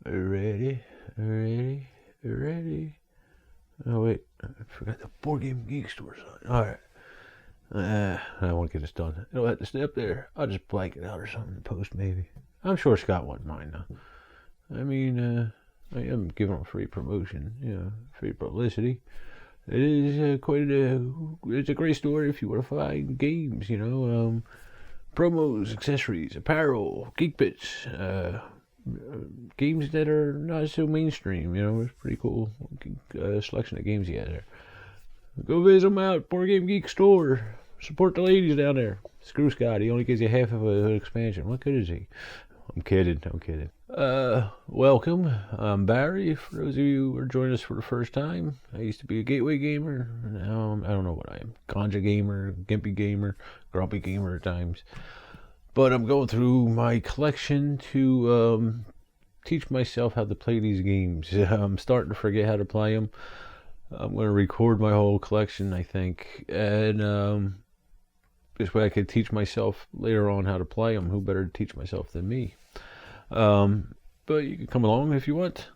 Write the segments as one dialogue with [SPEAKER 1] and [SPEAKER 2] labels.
[SPEAKER 1] Ready? Oh wait, I forgot the Board Game Geek Store sign. Alright. I want to get this done. It'll have to stay up there. I'll just blank it out or something in post maybe. I'm sure Scott wouldn't mind though. I mean, I am giving him free promotion, free publicity. It is it's a great store if you want to find games, promos, accessories, apparel, geek bits, games that are not so mainstream, it's pretty cool selection of games he has there. Go visit him out, Board Game Geek Store. Support the ladies down there. Screw Scott, he only gives you half of an expansion. What good is he? I'm kidding. Welcome. I'm Barry. For those of you who are joining us for the first time, I used to be a Gateway gamer. Now I don't know what I am. Ganja gamer, Gimpy gamer, Grumpy gamer at times. But I'm going through my collection to teach myself how to play these games. I'm starting to forget how to play them. I'm going to record my whole collection, I think. And this way I could teach myself later on how to play them. Who better to teach myself than me? But you can come along if you want.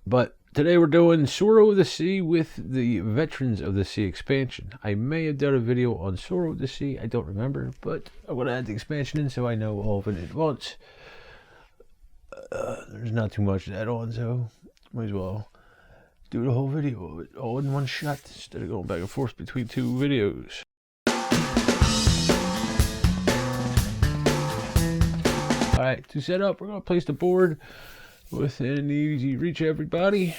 [SPEAKER 1] But today we're doing Tsuro of the Sea with the Veterans of the Sea expansion. I may have done a video on Tsuro of the Sea, I don't remember, but I'm going to add the expansion in so I know all of it at once. There's not too much to add on, so might as well do the whole video of it all in one shot instead of going back and forth between two videos. Alright, to set up, we're going to place the board within easy reach of everybody.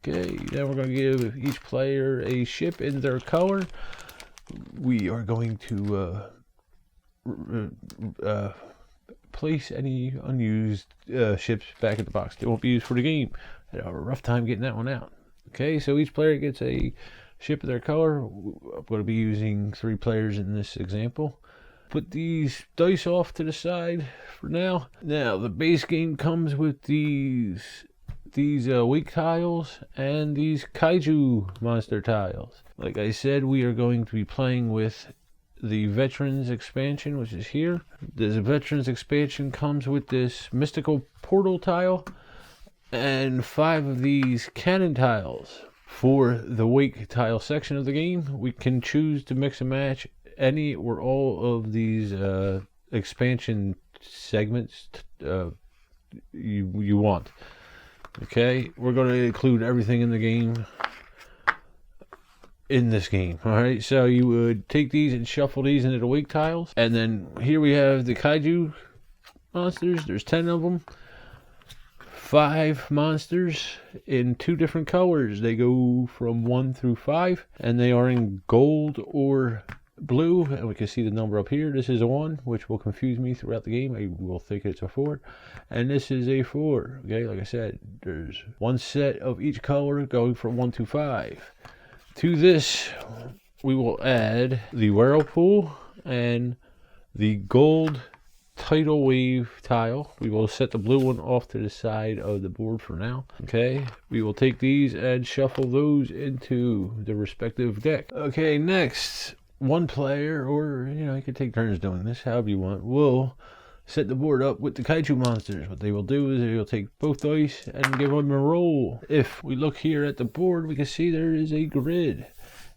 [SPEAKER 1] Okay, then we're going to give each player a ship in their color. We are going to place any unused ships back in the box. They won't be used for the game. I have a rough time getting that one out. Okay, so each player gets a ship of their color. I'm going to be using 3 players in this example. Put these dice off to the side for now. Now, the base game comes with these weak tiles and these kaiju monster tiles. Like I said, we are going to be playing with the Veterans expansion, which is here. This Veterans expansion comes with this mystical portal tile and 5 of these cannon tiles. For the wake tile section of the game, we can choose to mix and match any or all of these expansion segments you want. Okay, we're going to include everything in the game in this game. Alright, so you would take these and shuffle these into the wake tiles, and then here we have the kaiju monsters. There's 10 of them. 5 monsters in 2 different colors. They go from 1 through 5, and they are in gold or blue, and we can see the number up here. This is a 1, which will confuse me throughout the game. I will think it's a 4, and this is a 4. Okay, like I said, there's 1 set of each color going from 1 to 5. To this, we will add the whirlpool and the gold tidal wave tile. We will set the blue one off to the side of the board for now. Okay, we will take these and shuffle those into the respective deck. Okay, next, one player, or you can take turns doing this, however you want, will set the board up with the kaiju monsters. What they will do is they will take both dice and give them a roll. If we look here at the board, we can see there is a grid,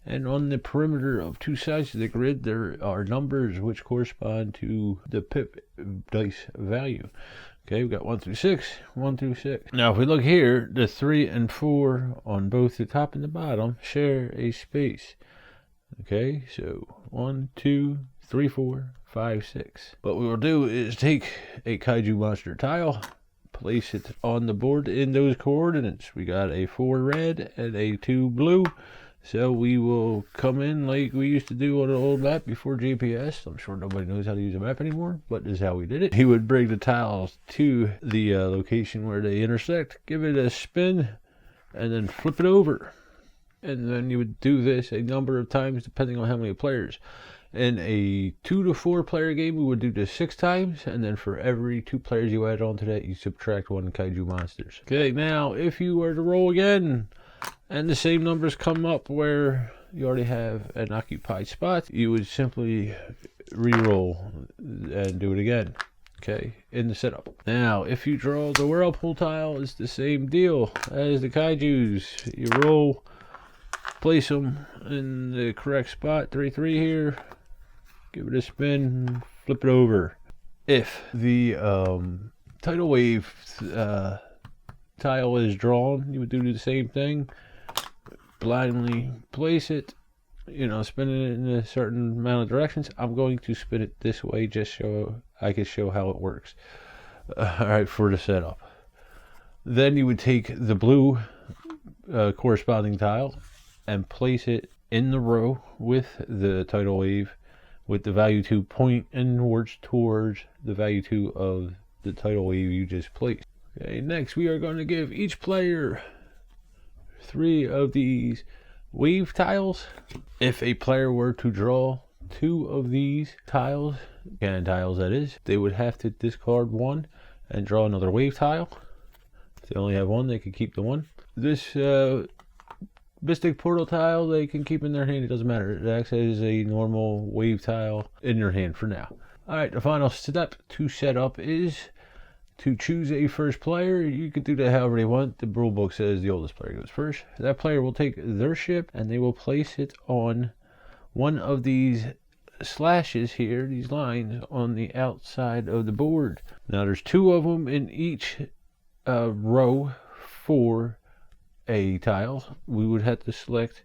[SPEAKER 1] and on the perimeter of 2 sides of the grid there are numbers which correspond to the pip dice value. Okay, we've got 1 through 6, 1 through 6. Now if we look here, the 3 and 4 on both the top and the bottom share a space. Okay, so 1, 2, 3, 4, 5, 6. What we will do is take a kaiju monster tile, place it on the board in those coordinates. We got a 4 red and a 2 blue. So we will come in like we used to do on an old map before GPS. I'm sure nobody knows how to use a map anymore, but this is how we did it. He would bring the tiles to the location where they intersect, give it a spin, and then flip it over. And then you would do this a number of times depending on how many players. In a 2 to 4 player game, we would do this 6 times, and then for every 2 players you add on to that, you subtract 1 kaiju monsters. Okay, now if you were to roll again, and the same numbers come up where you already have an occupied spot, you would simply re-roll and do it again. okay, in the setup. Now, if you draw the whirlpool tile, it's the same deal as the kaijus. You roll, place them in the correct spot, 3-3 here, give it a spin, flip it over. If the tidal wave tile is drawn, you would do the same thing. Blindly place it, you know, spinning it in a certain amount of directions. I'm going to spin it this way just so I can show how it works. Alright, for the setup. Then you would take the blue corresponding tile and place it in the row with the tidal wave, with the value 2 point inwards towards the value 2 of the tidal wave you just placed. Okay, next we are going to give each player 3 of these wave tiles. If a player were to draw 2 of these tiles, cannon tiles that is, they would have to discard 1 and draw another wave tile. If they only have 1, they can keep the 1. This Mystic Portal tile they can keep in their hand, it doesn't matter. It acts as a normal wave tile in your hand for now. Alright, the final step to set up is to choose a first player. You can do that however they want. The rule book says the oldest player goes first. That player will take their ship and they will place it on one of these slashes here, these lines on the outside of the board. Now there's 2 of them in each row for a tile. We would have to select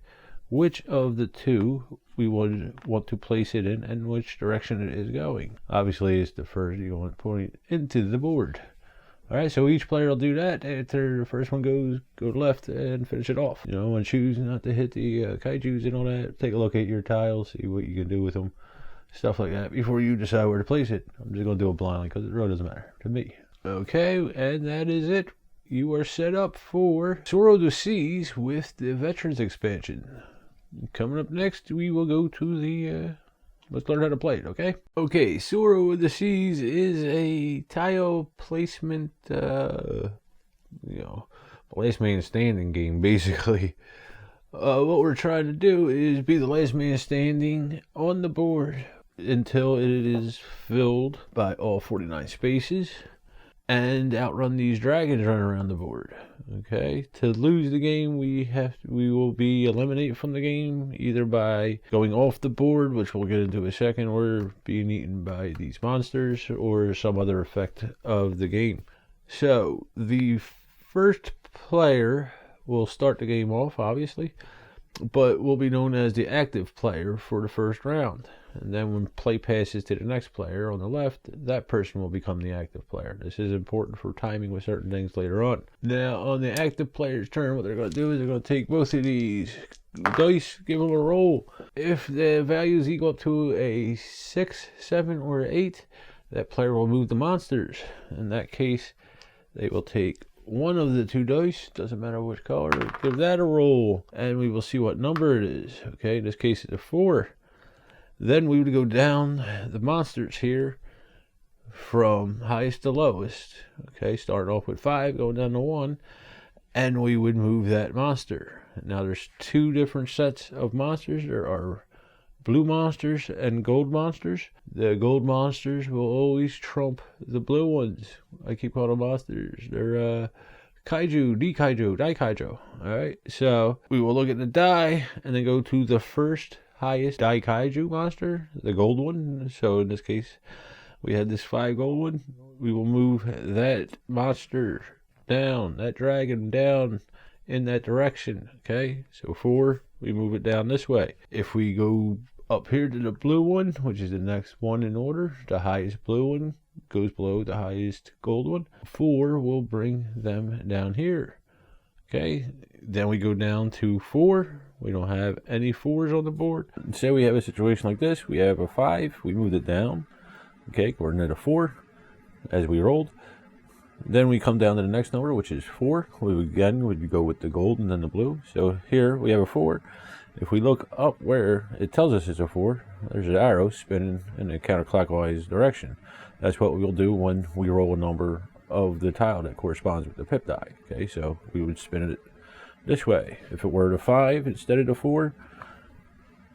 [SPEAKER 1] which of the 2 we would want to place it in and which direction it is going. Obviously it's the first you want to point into the board. Alright, so each player will do that. After the first one goes, go left and finish it off. You know, and choose not to hit the kaijus and all that. Take a look at your tiles, see what you can do with them, stuff like that before you decide where to place it. I'm just going to do it blindly because it really doesn't matter to me. Okay, and that is it. You are set up for Tsuro the Seas with the Veterans expansion. Coming up next, we will go to the, let's learn how to play it, okay? Okay, Tsuro of the Seas is a tile placement, you know, last man standing game, basically. What we're trying to do is be the last man standing on the board until it is filled by all 49 spaces, and outrun these dragons running around the board. Okay, to lose the game, we will be eliminated from the game either by going off the board, which we'll get into in a second, or being eaten by these monsters, or some other effect of the game. So the first player will start the game off, obviously, but will be known as the active player for the first round. And then when play passes to the next player on the left, that person will become the active player. This is important for timing with certain things later on. Now, on the active player's turn, what they're going to do is they're going to take both of these dice, give them a roll. If the values equal up to a 6, 7, or 8, that player will move the monsters. In that case, they will take one of the 2 dice, doesn't matter which color, give that a roll, and we will see what number it is. Okay, in this case it's a 4. Then we would go down the monsters here from highest to lowest. Okay, starting off with 5, going down to 1, and we would move that monster. Now there's 2 different sets of monsters. There are blue monsters and gold monsters. The gold monsters will always trump the blue ones. I keep calling them monsters. They're kaiju, daikaiju. Alright, so we will look at the die and then go to the first highest daikaiju monster, the gold one. So in this case, we had this 5 gold one. We will move that monster down, that dragon down in that direction. Okay, so 4, we move it down this way. If we go up here to the blue one, which is the next one in order, the highest blue one goes below the highest gold one. 4 will bring them down here. Okay, then we go down to 4. We don't have any 4s on the board. Say we have a situation like this. We have a 5. We moved it down. Okay, coordinate a 4 as we rolled. Then we come down to the next number, which is 4. We again would go with the gold and then the blue. So here we have a 4. If we look up where it tells us it's a 4, there's an arrow spinning in a counterclockwise direction. That's what we'll do when we roll a number of the tile that corresponds with the pip die. Okay, so we would spin it this way. If it were the 5 instead of the 4,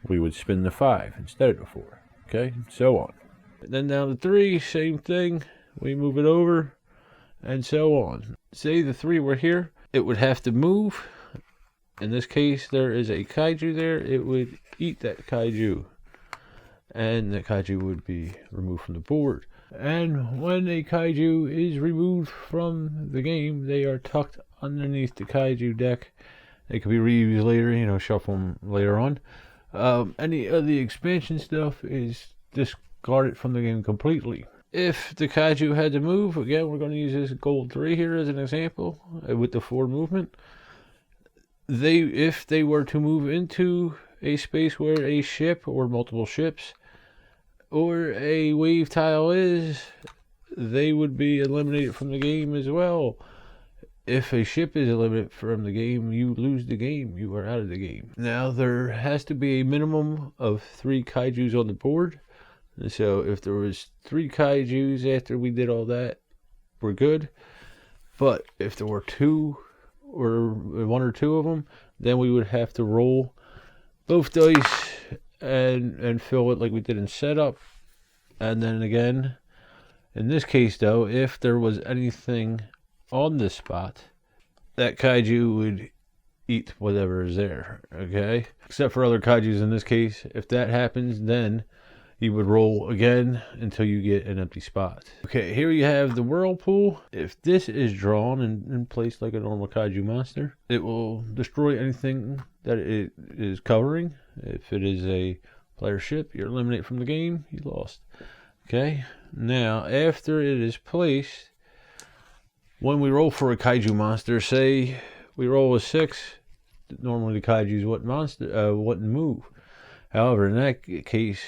[SPEAKER 1] we would spin the 5 instead of the 4. Okay, so on. And then down to 3, same thing. we move it over, and so on. Say the 3 were here, it would have to move. In this case, there is a kaiju there. It would eat that kaiju, and the kaiju would be removed from the board. And when a kaiju is removed from the game, they are tucked underneath the kaiju deck. They could be reused later, shuffle them later on. Any of the expansion stuff is discarded from the game completely. If the kaiju had to move, again, we're going to use this gold 3 here as an example with the 4 movement. If they were to move into a space where a ship or multiple ships or a wave tile is, they would be eliminated from the game as well. If a ship is eliminated from the game, you lose the game. You are out of the game. Now, there has to be a minimum of 3 kaijus on the board. So if there was 3 kaijus after we did all that, we're good. But if there were 2 or 1 or 2 of them, then we would have to roll both dice and fill it like we did in setup. And then again, in this case though, if there was anything on this spot, that kaiju would eat whatever is there, okay? Except for other kaijus in this case. If that happens, then you would roll again until you get an empty spot. Okay, here you have the whirlpool. If this is drawn and placed like a normal kaiju monster, it will destroy anything that it is covering. If it is a player ship, you're eliminated from the game, you lost. Okay, now after it is placed, when we roll for a kaiju monster, say we roll a 6, normally the kaijus wouldn't move. However, in that case,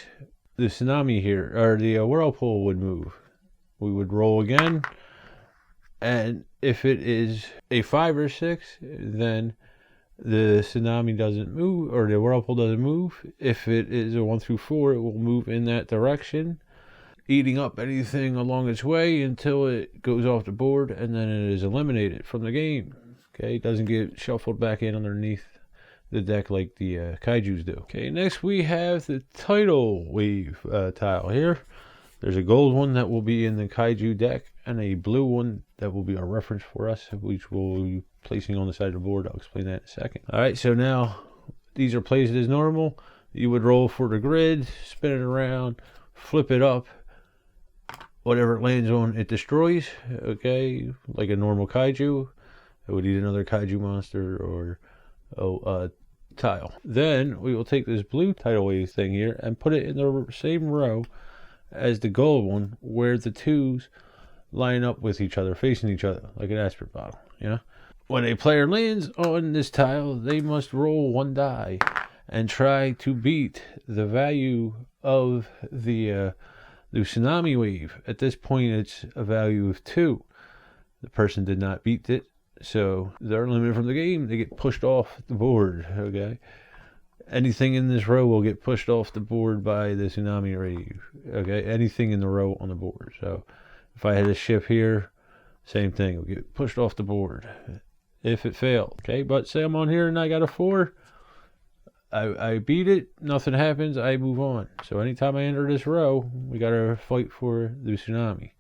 [SPEAKER 1] the tsunami here, or the whirlpool would move. We would roll again, and if it is a 5 or 6, then the tsunami doesn't move, or the whirlpool doesn't move. If it is a 1 through 4, it will move in that direction, eating up anything along its way until it goes off the board, and then it is eliminated from the game. Okay, it doesn't get shuffled back in underneath the deck like the kaijus do. Okay, next we have the tidal wave tile here. There's a gold one that will be in the kaiju deck, and a blue one that will be our reference for us, which we'll be placing on the side of the board. I'll explain that in a second. Alright, so now these are placed as normal. You would roll for the grid, spin it around, flip it up. Whatever it lands on, it destroys. Okay, like a normal kaiju. It would eat another kaiju monster or tile. Then we will take this blue tidal wave thing here and put it in the same row as the gold one, where the 2s line up with each other, facing each other, like an aspirin bottle. When a player lands on this tile, they must roll 1 die and try to beat the value of the tsunami wave. At this point, it's a value of 2. The person did not beat it, so they're eliminated from the game. They get pushed off the board, okay? Anything in this row will get pushed off the board by the tsunami wave, okay? Anything in the row on the board. So if I had a ship here, same thing. It will get pushed off the board if it failed, okay? But say I'm on here and I got a 4. I beat it, nothing happens, I move on. So anytime I enter this row, we got to fight for the tsunami.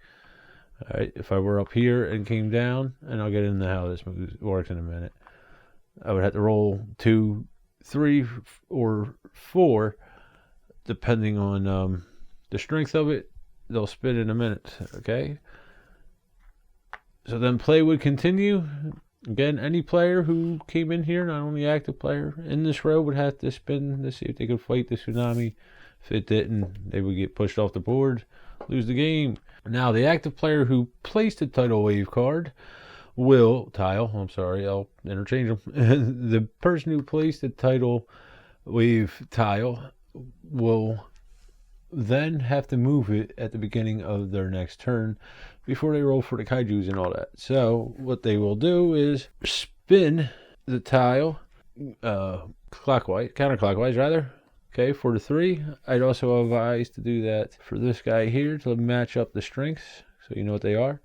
[SPEAKER 1] Alright, if I were up here and came down, and I'll get into how this works in a minute, I would have to roll 2, 3, or 4, depending on the strength of it. They'll spin in a minute, okay? So then play would continue. Again, any player who came in here, not only active player, in this row would have to spin to see if they could fight the tsunami. If it didn't, they would get pushed off the board, lose the game. Now, the active player who placed a tidal wave card I'll interchange them. The person who placed the tidal wave tile will then have to move it at the beginning of their next turn before they roll for the kaijus and all that. So what they will do is spin the tile counterclockwise rather. Okay, for the 3. I'd also advise to do that for this guy here to match up the strengths so you know what they are,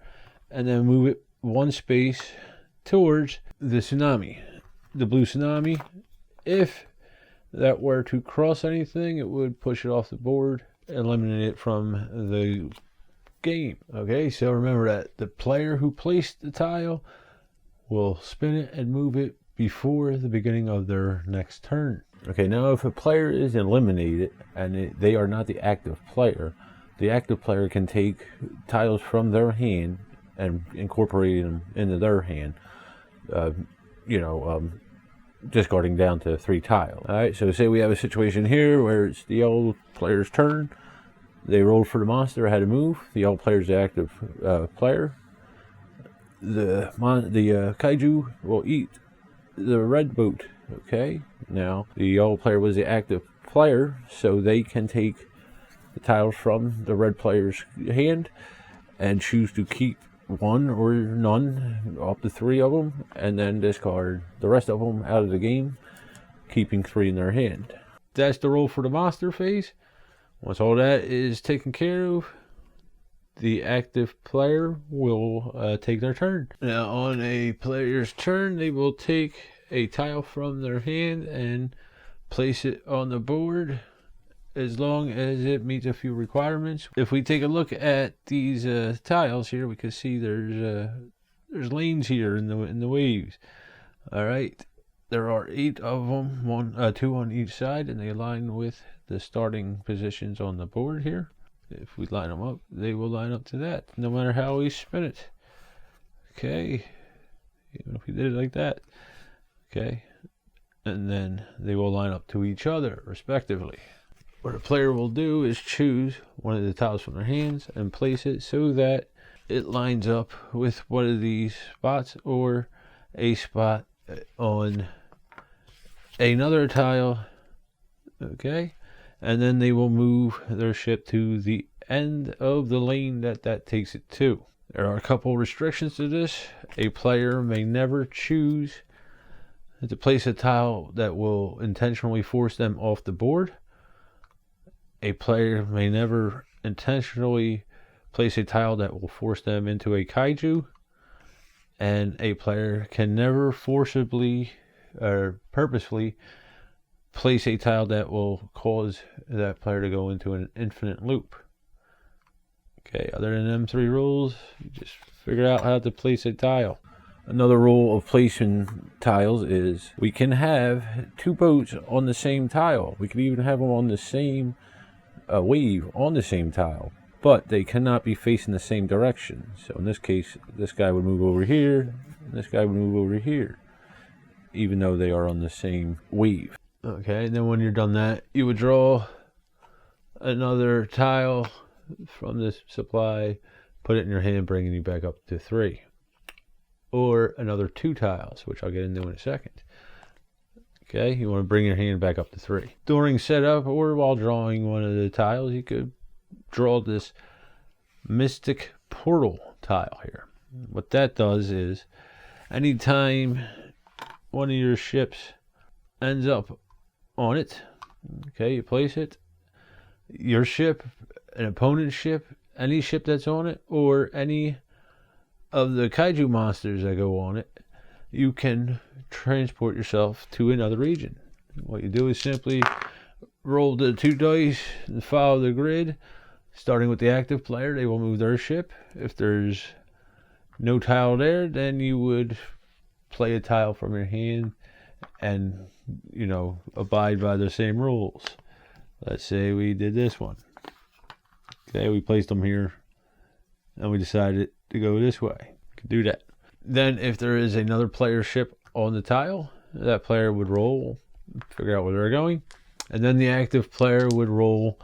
[SPEAKER 1] and then move it 1 space towards the tsunami, the blue tsunami. If that were to cross anything, it would push it off the board, eliminate it from the game. Okay, so remember that the player who placed the tile will spin it and move it before the beginning of their next turn. Okay, now if a player is eliminated and they are not the active player can take tiles from their hand and incorporate them into their hand, discarding down to 3 tiles. Alright, so say we have a situation here where it's the yellow player's turn. They rolled for the monster, had to move. The yellow player's the active player. The kaiju will eat the red boat. Okay, now the yellow player was the active player, so they can take the tiles from the red player's hand and choose to keep 1 or none, up to 3 of them, and then discard the rest of them out of the game, keeping 3 in their hand. That's the roll for the monster phase. Once all that is taken care of, the active player will take their turn. Now on a player's turn, they will take a tile from their hand and place it on the board as long as it meets a few requirements. If we take a look at these tiles here, we can see there's lanes here in the waves. All right, there are 8 of them, 2 on each side, and they align with the starting positions on the board here. If we line them up, they will line up to that, no matter how we spin it. Okay, even if we did it like that. Okay, and then they will line up to each other respectively. What a player will do is choose one of the tiles from their hands and place it so that it lines up with one of these spots or a spot on another tile. Okay, and then they will move their ship to the end of the lane that takes it to. There are a couple restrictions to this. A player may never choose to place a tile that will intentionally force them off the board. A player may never intentionally place a tile that will force them into a kaiju. And a player can never forcibly or purposefully place a tile that will cause that player to go into an infinite loop. Okay, other than them 3 rules, you just figure out how to place a tile. Another rule of placing tiles is we can have 2 boats on the same tile. We can even have them on the same wave on the same tile, but they cannot be facing the same direction. So in this case, this guy would move over here, and this guy would move over here, even though they are on the same wave. Okay, and then when you're done that, you would draw another tile from this supply, put it in your hand, bringing you back up to 3. Or another 2 tiles, which I'll get into in a second. Okay, you want to bring your hand back up to 3. During setup or while drawing one of the tiles, you could draw this Mystic Portal tile here. What that does is, anytime one of your ships ends up on it, okay, you place it, your ship, an opponent's ship, any ship that's on it, or any of the kaiju monsters that go on it, you can transport yourself to another region. What you do is simply roll the 2 dice and follow the grid. Starting with the active player, they will move their ship. If there's no tile there, then you would play a tile from your hand and, abide by the same rules. Let's say we did this one. Okay, we placed them here and we decided to go this way. You can do that. Then if there is another player's ship on the tile, that player would roll, figure out where they're going, and then the active player would roll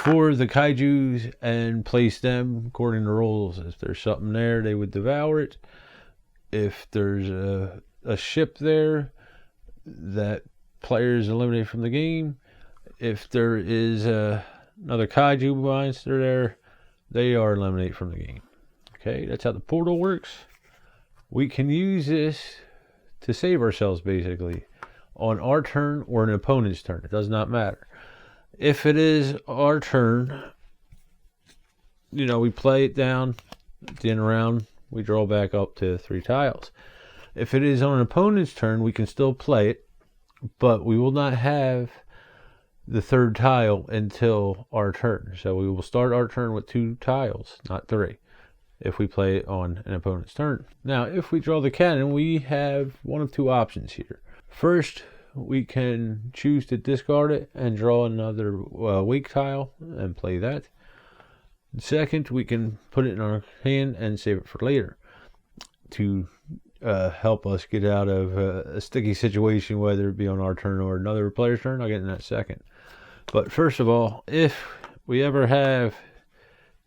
[SPEAKER 1] for the kaijus and place them according to rules. If there's something there, they would devour it. If there's a ship there, that player is eliminated from the game. If there is another kaiju monster there, they are eliminated from the game. Okay, that's how the portal works. We can use this to save ourselves, basically, on our turn or an opponent's turn. It does not matter. If it is our turn, we play it down. At the end of the round, we draw back up to 3 tiles. If it is on an opponent's turn, we can still play it, but we will not have the third tile until our turn. So we will start our turn with 2 tiles, not 3, if we play it on an opponent's turn. Now, if we draw the cannon, we have one of 2 options here. First, we can choose to discard it and draw another weak tile and play that. Second, we can put it in our hand and save it for later to help us get out of a sticky situation, whether it be on our turn or another player's turn. I'll get in that second. But first of all, if we ever have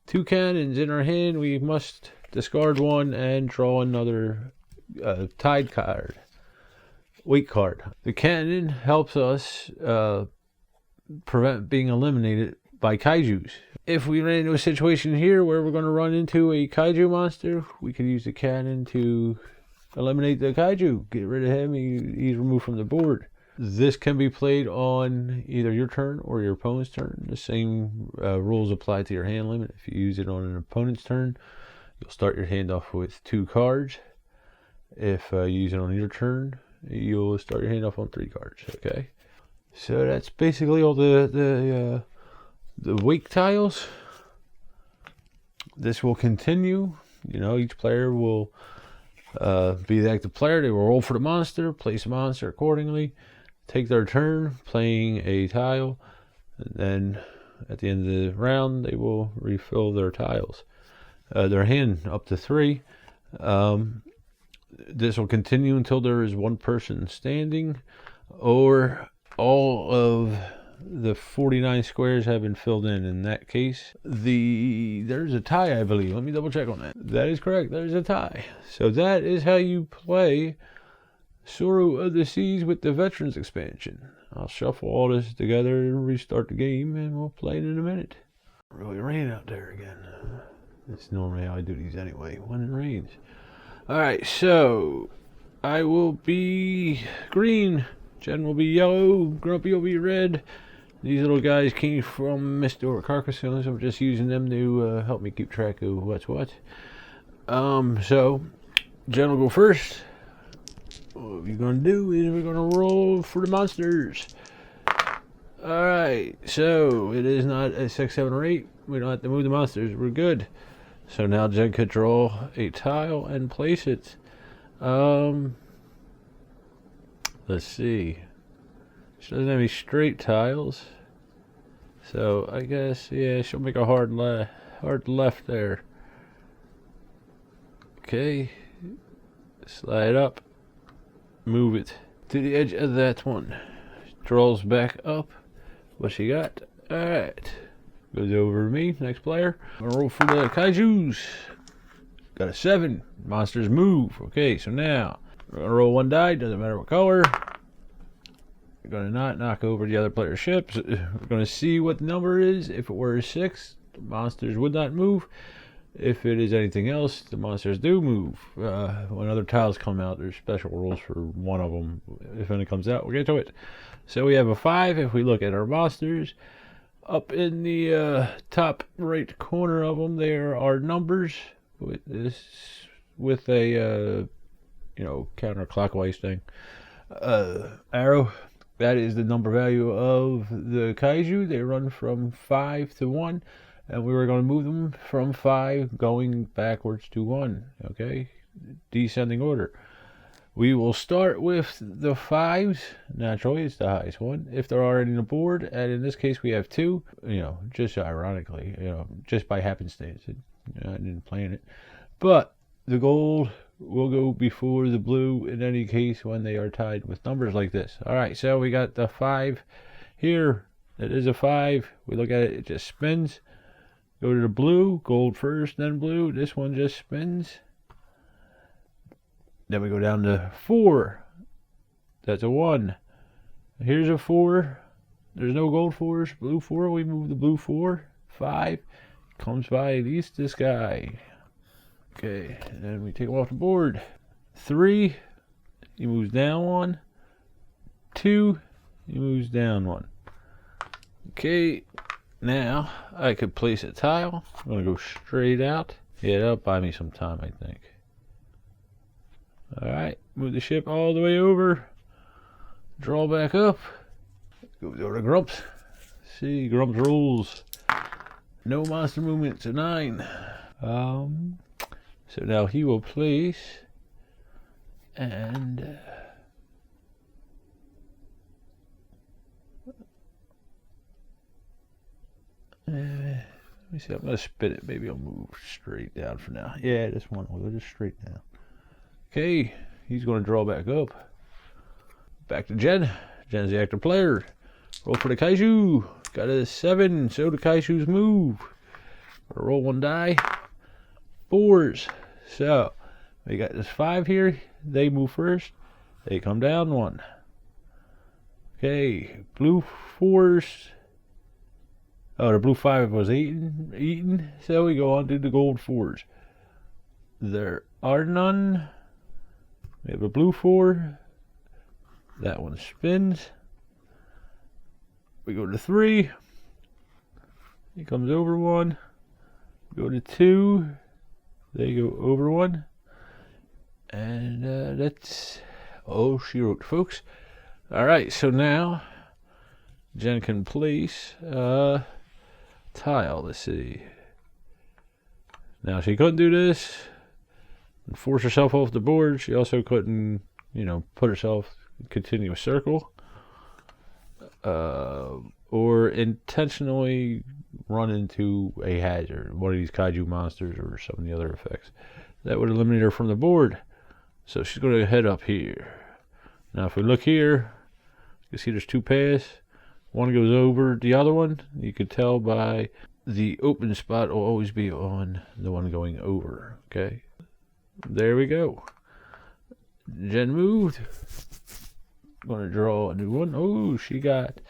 [SPEAKER 1] 2 cannons in our hand, we must discard one and draw another tied card, weak card. The cannon helps us prevent being eliminated by kaijus. If we ran into a situation here where we're going to run into a kaiju monster, we can use the cannon to eliminate the kaiju, get rid of him. He's removed from the board. This can be played on either your turn or your opponent's turn. The same rules apply to your hand limit. If you use it on an opponent's turn, you'll start your hand off with 2 cards. If you use it on your turn, you'll start your hand off on 3 cards. Okay, so that's basically all the weak tiles. This will continue. You know, each player will be the active player. They will roll for the monster, place a monster accordingly, take their turn playing a tile, and then at the end of the round they will refill their tiles, their hand up to 3. This will continue until there is 1 person standing, or all of the 49 squares have been filled in. In that case, there's a tie, I believe. Let me double check on that. That is correct. There's a tie. So that is how you play Tsuro of the Seas with the Veterans expansion. I'll shuffle all this together and restart the game, and we'll play it in a minute. It really rain out there again. That's normally how I do these anyway, when it rains. Alright, so I will be green, Jen will be yellow, Grumpy will be red. These little guys came from Mr. Carcassonne, so I'm just using them to help me keep track of what's what. So Jen will go first. What we're going to do is we're going to roll for the monsters. Alright, so it is not a 6, 7, or 8. We don't have to move the monsters. We're good. So now Jen could draw a tile and place it. Let's see. She doesn't have any straight tiles. So I guess, yeah, she'll make a hard left there. Okay. Slide up. Move it to the edge of that one. Draws back up. What she got? Alright. Goes over to me. Next player. I'm gonna roll for the kaijus. Got a 7. Monsters move. Okay, so now we're gonna roll 1 die. Doesn't matter what color. We're gonna not knock over the other player's ships. We're gonna see what the number is. If it were a 6, the monsters would not move. If it is anything else, the monsters do move. When other tiles come out, there's special rules for one of them. If any comes out, we'll get to it. So we have a 5. If we look at our monsters, up in the top right corner of them, there are numbers with a counterclockwise thing arrow. That is the number value of the kaiju. They run from 5 to 1. And we were going to move them from 5 going backwards to 1. Okay? Descending order. We will start with the 5s. Naturally, it's the highest one. If they're already on the board, and in this case we have 2, just ironically, just by happenstance. I didn't plan it. But the gold will go before the blue in any case when they are tied with numbers like this. Alright, so we got the 5 here. It is a 5. We look at it, it just spins. Go to the blue, gold first, then blue. This one just spins. Then we go down to 4. That's a 1. Here's a 4. There's no gold 4s. Blue 4. We move the blue 4. 5. Comes by at least this guy. Okay. And then we take him off the board. 3. He moves down 1. 2. He moves down 1. Okay. Now, I could place a tile. I'm going to go straight out. Yeah, that'll buy me some time, I think. Alright, move the ship all the way over. Draw back up. Goes over to Grumps. see, Grumps rolls. No monster movement, so 9. So now he will place, and let me see. I'm gonna spin it. Maybe I'll move straight down for now. Yeah, this one will go just straight down. Okay, he's gonna draw back up. Back to Jen. Jen's the active player. Roll for the Kaiju. Got a 7, so the Kaijus move. Roll 1 die. 4s. So, we got this 5 here. They move first. They come down 1. Okay, blue 4s. Oh, the blue 5 was eaten. So we go on to the gold 4s. There are none. We have a blue 4. That one spins. We go to 3. He comes over 1. Go to 2. They go over 1. And that's all she wrote, folks. Alright, so now Jen can place tile. Let's see. Now she couldn't do this and force herself off the board. She also couldn't, put herself in continuous circle. Or intentionally run into a hazard, one of these kaiju monsters or some of the other effects. That would eliminate her from the board. So she's going to head up here. Now if we look here, you can see there's 2 paths. One goes over the other one. You could tell by the open spot will always be on the one going over. Okay, there we go. Jen moved. Going to draw a new one. Oh, she got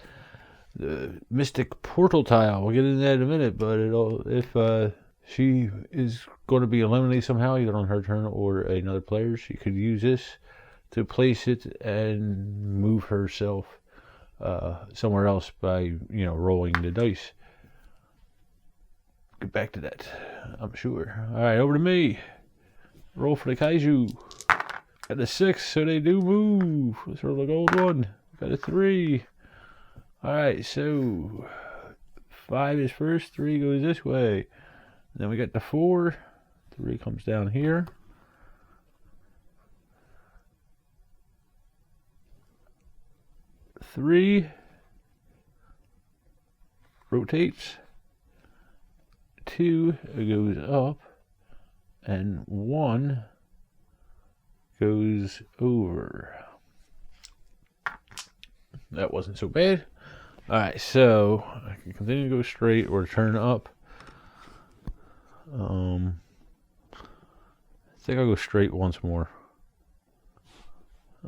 [SPEAKER 1] the Mystic Portal tile. We'll get into that in a minute, but if she is going to be eliminated somehow, either on her turn or another player, she could use this to place it and move herself somewhere else by, rolling the dice. Get back to that, I'm sure. Alright, over to me. Roll for the Kaiju. Got a 6, so they do move. Let's roll the gold one. Got a 3. Alright, so 5 is first, 3 goes this way. Then we got the 4. 3 comes down here. 3 rotates. 2 goes up. And 1 goes over. That wasn't so bad. Alright, so I can continue to go straight or turn up. I think I'll go straight once more.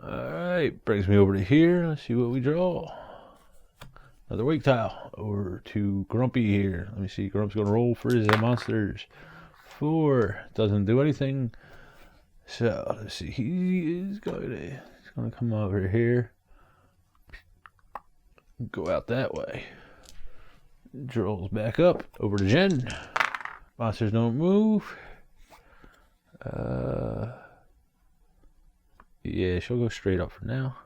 [SPEAKER 1] Alright, brings me over to here. Let's see what we draw. Another wake tile. Over to Grumpy here. Let me see. Grump's going to roll for his monsters. 4. Doesn't do anything. So, let's see. He's going to come over here. Go out that way. Draws back up. Over to Jen. Monsters don't move. Yeah, she'll go straight up for now.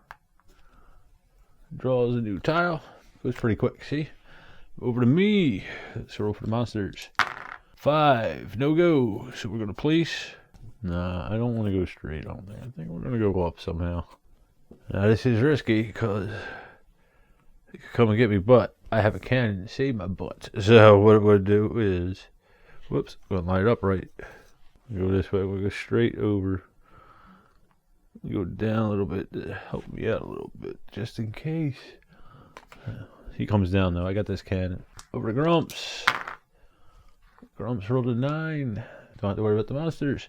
[SPEAKER 1] Draws a new tile. Goes pretty quick, see? Over to me. Let's roll for the monsters. 5. No go. So we're going to place. Nah, I don't want to go straight on there. I think we're going to go up somehow. Now this is risky because they could come and get me, but I have a cannon to save my butt. So what I'm going to do is, whoops, I'm going to line it up right. Go this way. We'll go straight over. Go down a little bit to help me out a little bit, just in case. He comes down though. I got this cannon. Over to Grumps. Grumps rolled a 9. Don't have to worry about the monsters.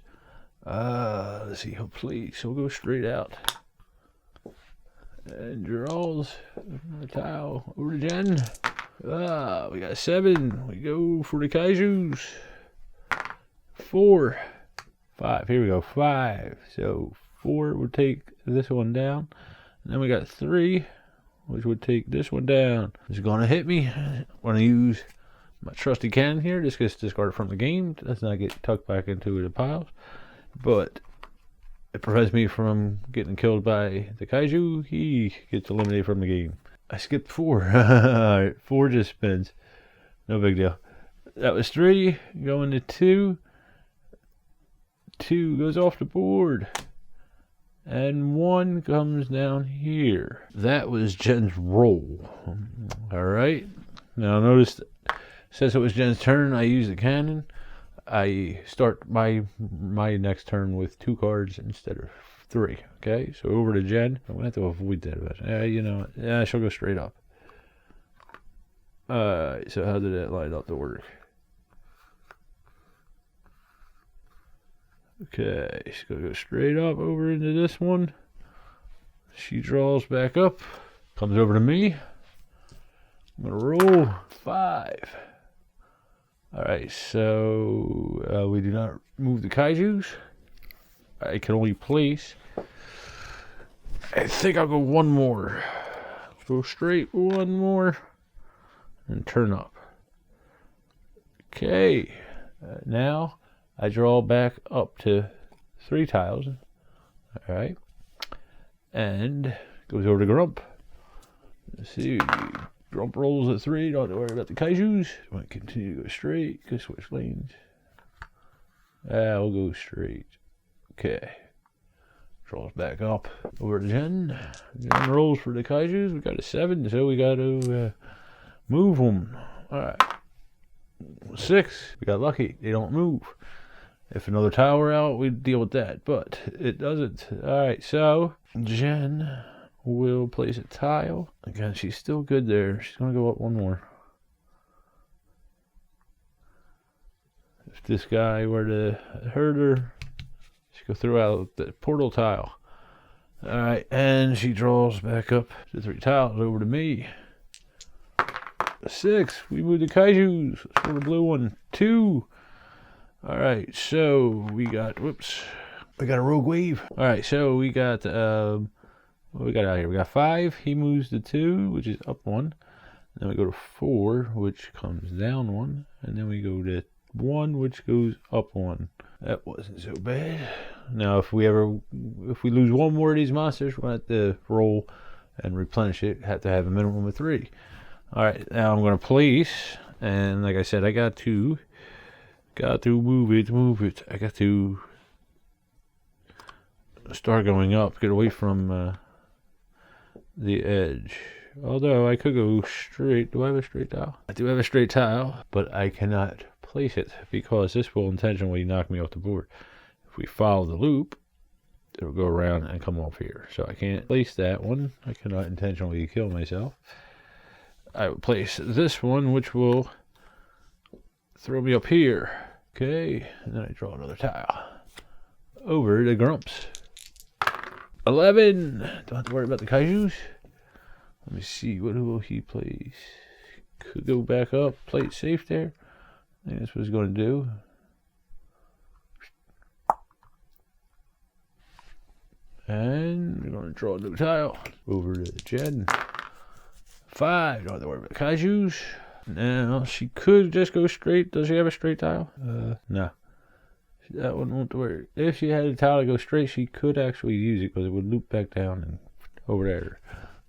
[SPEAKER 1] Let's see. Hopefully, so we'll go straight out. And draws a tile. Over to Jen. We got 7. We go for the Kaijus. 4. 5. Here we go. 5. So 4 would take this one down. And then we got 3, which would take this one down. It's going to hit me. I'm going to use my trusty cannon here. This gets discarded from the game. Does not get tucked back into the piles. But it prevents me from getting killed by the Kaiju. He gets eliminated from the game. I skipped 4. Alright, 4 just spins. No big deal. That was 3. Going to 2. 2 goes off the board. And 1 comes down here. That was Jen's roll. Alright. Now notice, since it was Jen's turn, I used the cannon. I start my next turn with 2 cards instead of 3. Okay, so over to Jen. I'm gonna have to avoid that. But you know, yeah, she'll go straight up. So how did that line up to work? Okay, she's gonna go straight up over into this one. She draws back up, comes over to me. I'm gonna roll 5. Alright, so we do not move the kaijus. I can only place. I think I'll go 1 more. Go straight 1 more. And turn up. Okay, now I draw back up to 3 tiles. Alright, and goes over to Grump. Let's see. Grump rolls at 3, don't have to worry about the kaijus. Want to continue to go straight, go switch lanes. We'll go straight. Okay. Draws back up over to Jen. Jen rolls for the kaijus. We got a 7, so we got to move them. Alright. 6. We got lucky. They don't move. If another tile were out, we'd deal with that, but it doesn't. Alright, so Jen will place a tile. Again, she's still good there. She's going to go up 1 more. If this guy were to hurt her, she could throw out the portal tile. Alright, and she draws back up to 3 tiles over to me. 6. We move the kaijus. Let's go to the blue one. 2. Alright, so we got, whoops, we got a rogue wave. Alright, so we got, what we got out here? We got 5. He moves to 2, which is up 1. Then we go to 4, which comes down 1. And then we go to 1, which goes up 1. That wasn't so bad. Now, if we lose 1 more of these monsters, we'll have to roll and replenish it. Have to have a minimum of 3. Alright, now I'm going to place. And like I said, I got to move it. I got to start going up, get away from the edge. Although I could go straight. Do I have a straight tile? I do have a straight tile, but I cannot place it because this will intentionally knock me off the board. If we follow the loop, it'll go around and come off here. So I can't place that one. I cannot intentionally kill myself. I would place this one, which will throw me up here. Okay, and then I draw another tile. Over to Grumps. 11. Don't have to worry about the kaijus. Let me see, what will he place? Could go back up, play it safe there. I think that's what he's going to do. And we're going to draw a new tile. Over to Jen. 5. Don't have to worry about the kaijus. Now, she could just go straight. Does she have a straight tile? No. That one won't work. If she had a tile to go straight, she could actually use it because it would loop back down and over there.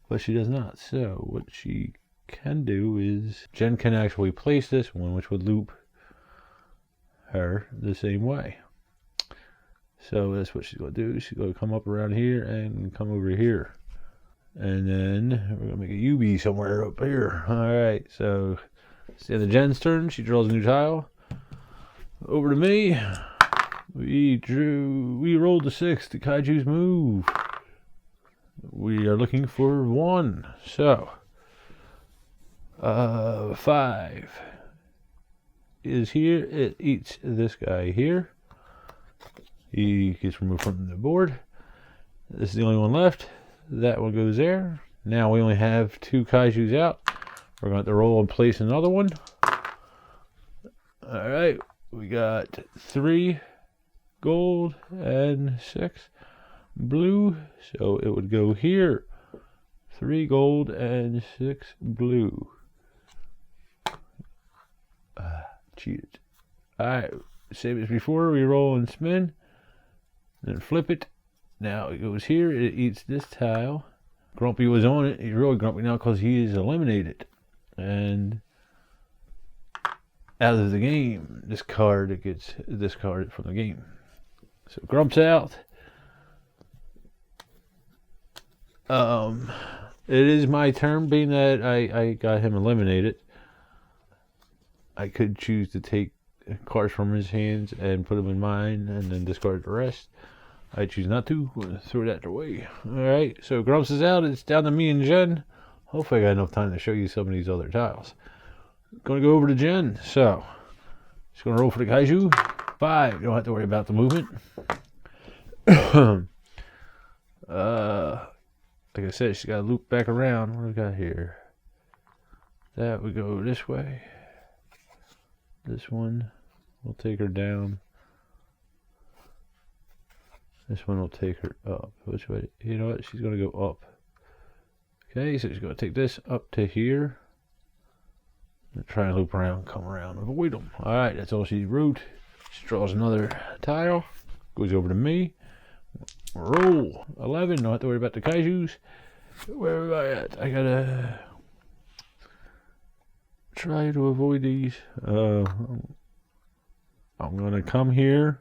[SPEAKER 1] But she does not. So what she can do is Jen can actually place this one, which would loop her the same way. So that's what she's going to do. She's going to come up around here and come over here. And then we're going to make a UB somewhere up here. Alright, so it's the end of Jen's turn. She draws a new tile. Over to me. We rolled a 6. The kaijus move. We are looking for 1. So 5 is here. It eats this guy here. He gets removed from the board. This is the only one left. That one goes there. Now we only have 2 kaijus out. We're going to have to roll and place another one. Alright, we got 3 gold and 6 blue. So it would go here. 3 gold and 6 blue. Cheated. Alright, same as before. We roll and spin. Then flip it. Now it goes here. It eats this tile. Grumpy was on it. He's really grumpy now because he is eliminated. And out of the game, this card gets discarded from the game. So Grump's out. It is my turn, being that I got him eliminated. I could choose to take cards from his hands and put them in mine and then discard the rest. I choose not to. I'm going to throw that away. Alright, so Grumps is out. It's down to me and Jen. Hopefully I got enough time to show you some of these other tiles. Going to go over to Jen. So, just going to roll for the Kaiju. 5. You don't have to worry about the movement. Like I said, she's got to loop back around. What do we got here? That would go this way. This one will take her down. This one will take her up. Which way? You know what? She's going to go up. Okay, so she's going to take this up to here. And try and loop around, come around, avoid them. Alright, that's all she wrote. She draws another tile. Goes over to me. Roll. 11. Don't have to worry about the Kaijus. Where am I at? I gotta try to avoid these. I'm gonna come here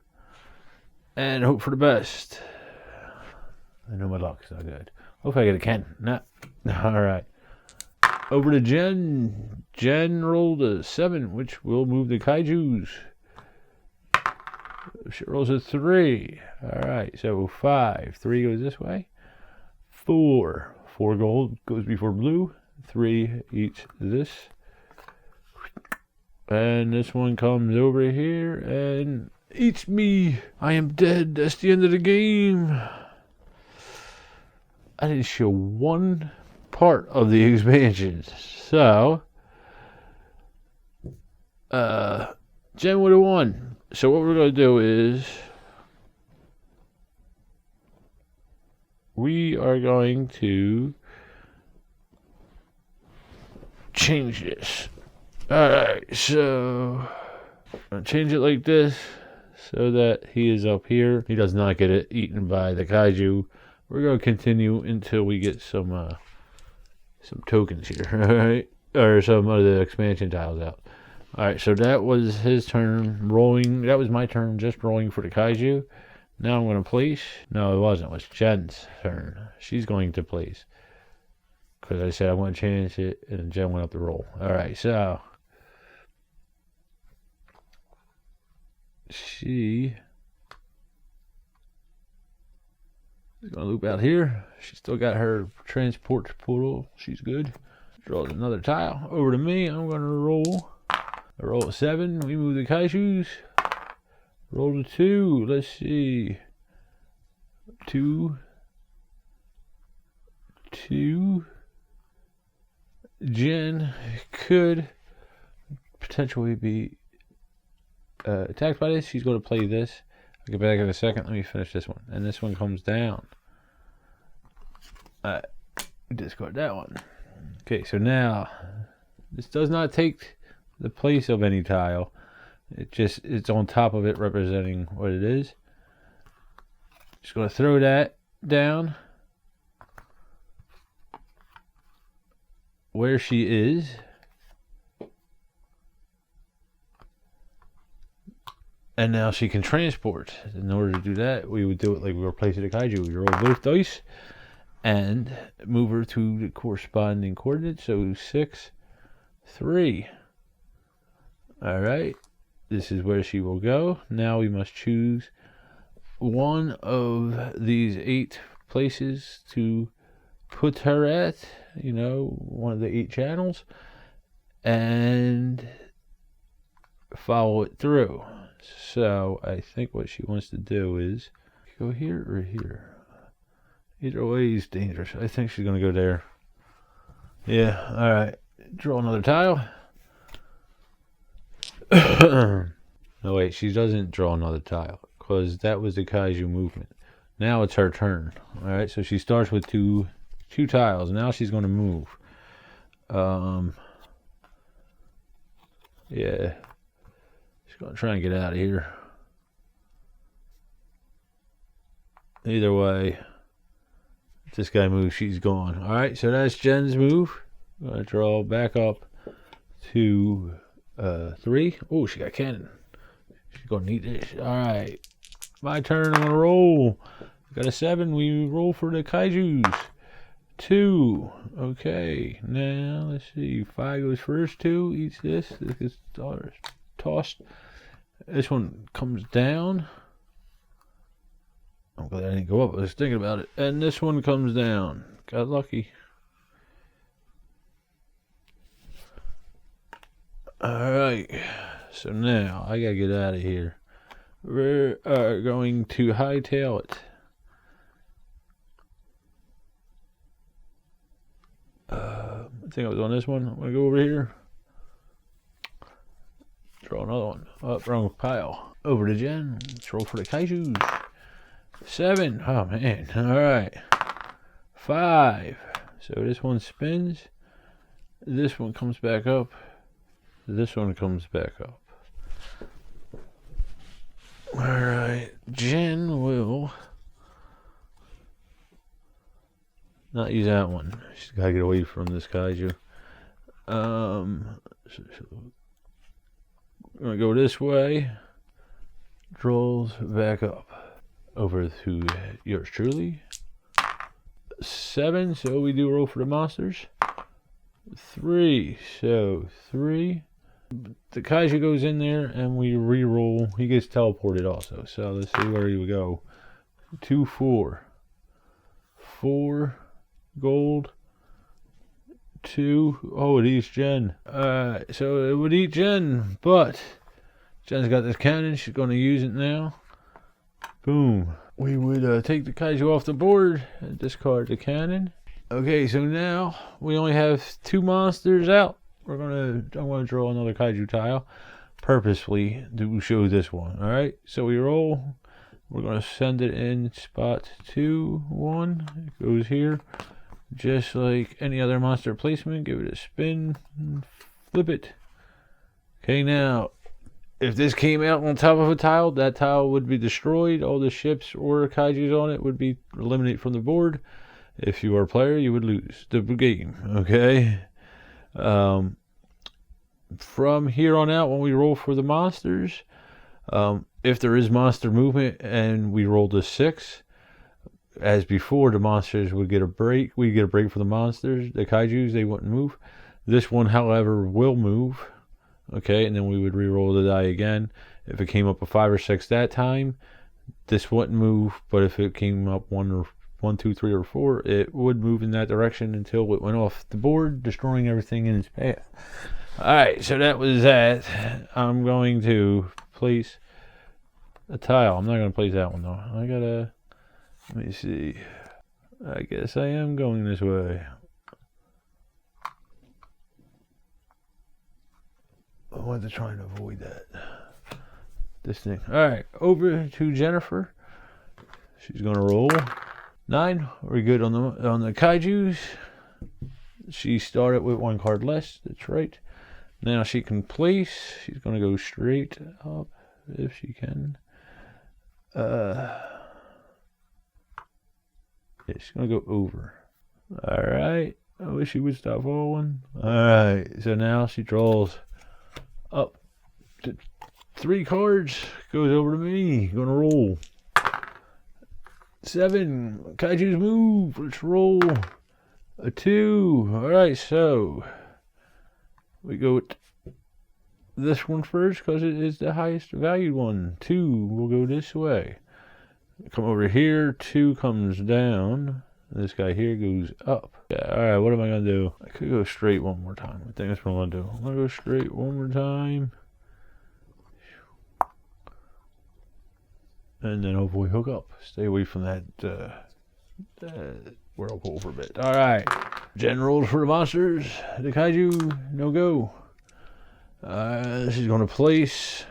[SPEAKER 1] and hope for the best. I know my luck's not good. Hopefully I get a Ken. Nah. Alright. Over to Jen. Jen rolled a 7, which will move the Kaijus. She rolls a 3. Alright, so 5. 3 goes this way. 4. 4 gold goes before blue. 3 eats this. And this one comes over here and eats me. I am dead. That's the end of the game. I didn't show one part of the expansions. So, Jen would have won. So what we're going to do is we are going to change this. Alright, so I'm going to change it like this so that he is up here. He does not get it eaten by the Kaiju. We're going to continue until we get some tokens here, alright? Or some of the expansion tiles out. Alright, so that was his turn rolling. That was my turn just rolling for the Kaiju. Now I'm going to place. No, it wasn't. It was Jen's turn. She's going to place. Because I said I want to change it, and Jen went up to roll. Alright, so she is going to loop out here. She's still got her transport portal. She's good. Draws another tile. Over to me. I'm going to roll. I roll a 7. We move the Kaijus. Roll a 2. Let's see. 2. 2. Jen could potentially be attacked by this. She's going to play this. I'll get back in a second. Let me finish this one. And this one comes down. Discard that one. Okay, so now this does not take the place of any tile. It's on top of it, representing what it is. Just going to throw that down where she is. And now she can transport. In order to do that, we would do it like we were placing the Kaiju. We roll both dice and move her to the corresponding coordinates. So 6, 3. Alright. This is where she will go. Now we must choose one of these 8 places to put her at. You know, one of the 8 channels. And follow it through. So I think what she wants to do is go here or here. Either way is dangerous. I think she's going to go there. Yeah, alright. Draw another tile. No, wait, she doesn't draw another tile because that was the Kaiju movement. Now it's her turn. Alright, so she starts with two tiles. Now she's going to move. Yeah. She's going to try and get out of here. Either way, If this guy moves, she's gone. Alright, so that's Jen's move. I'm going to draw back up to 3. Oh, she got cannon. She's going to need this. Alright. My turn. I'm going to roll. Got a 7. We roll for the kaijus. 2. Okay. Now, let's see. 5 goes first. 2 eats this. This gets tossed. This one comes down. I'm glad I didn't go up. I was thinking about it. And this one comes down. Got lucky. Alright. So now, I gotta get out of here. We're going to hightail it. I think I was on this one. I'm gonna go over here. Draw another one. Up, wrong pile. Over to Jen. Let's roll for the kaijus. 7. Oh man. Alright. 5. So this one spins. This one comes back up. This one comes back up. Alright. Jen will not use that one. She's gotta get away from this kaiju. I'm gonna go this way. Draws back up. Over to yours truly. 7, so we do roll for the monsters. 3, so 3. The kaiju goes in there and we re-roll. He gets teleported also. So let's see where he would go. 2, 4. 4 gold. 2. Oh, it eats Jen. So it would eat Jen, but Jen's got this cannon. She's going to use it now. Boom. We would take the kaiju off the board and discard the cannon. Okay, so now we only have 2 monsters out. I'm gonna draw another kaiju tile purposely to show this one. Alright, so we roll. We're gonna send it in spot 2, 1. It goes here. Just like any other monster placement, give it a spin and flip it. Okay, now if this came out on top of a tile, that tile would be destroyed. All the ships or kaijus on it would be eliminated from the board. If you are a player, you would lose the game. Okay. From here on out, when we roll for the monsters, if there is monster movement and we rolled a 6, as before, the monsters would get a break. We get a break for the monsters. The kaijus, they wouldn't move. This one, however, will move. Okay, and then we would re-roll the die again. If it came up a 5 or 6 that time, this wouldn't move. But if it came up 1, 2, 3, or 4, it would move in that direction until it went off the board, destroying everything in its path. Alright, so that was that. I'm going to place a tile. I'm not going to place that one though. Let me see. I guess I am going this way. I wanted to try and avoid that. This thing. Alright, over to Jennifer. She's going to roll. 9. We're good on the kaijus. She started with 1 card less. That's right. Now she can place. She's going to go straight up if she can. Yeah, she's going to go over. Alright. I wish she would stop falling. Alright. So now she draws up to 3 cards. Goes over to me. Going to roll. 7. Kaijus move. Let's roll. A 2. Alright, so we go with this one first because it is the highest valued one. 2 will go this way. Come over here. 2 comes down. This guy here goes up. Yeah, alright, what am I going to do? I could go straight one more time. I think that's what I'm going to do. I'm going to go straight one more time. And then hopefully hook up. Stay away from that whirlpool for a bit. Alright. Jen rolls for the monsters. The kaiju, no go. She's going to place.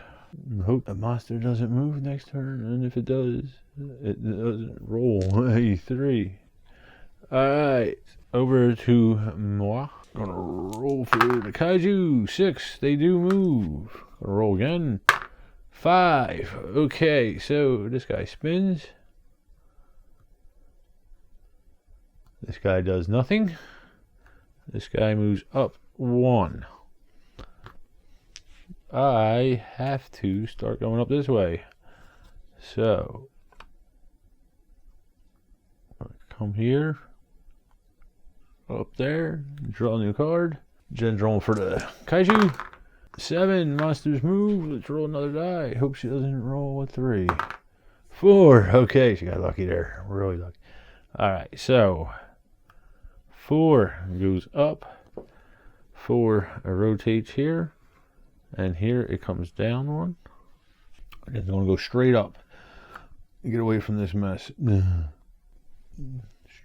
[SPEAKER 1] Hope the monster doesn't move next turn. And if it does, it doesn't roll. A 3. Alright. Over to moi. Gonna roll for the kaiju. 6. They do move. Gonna roll again. 5. Okay, so this guy spins. This guy does nothing. This guy moves up 1. I have to start going up this way. So, come here. Up there. Draw a new card. Jen's rolling for the Kaiju. 7 monsters move. Let's roll another die. Hope she doesn't roll a 3. 4. Okay, she got lucky there. Really lucky. Alright, so 4 goes up. 4 rotates here. And here it comes down 1. And it's going to go straight up. Get away from this mess.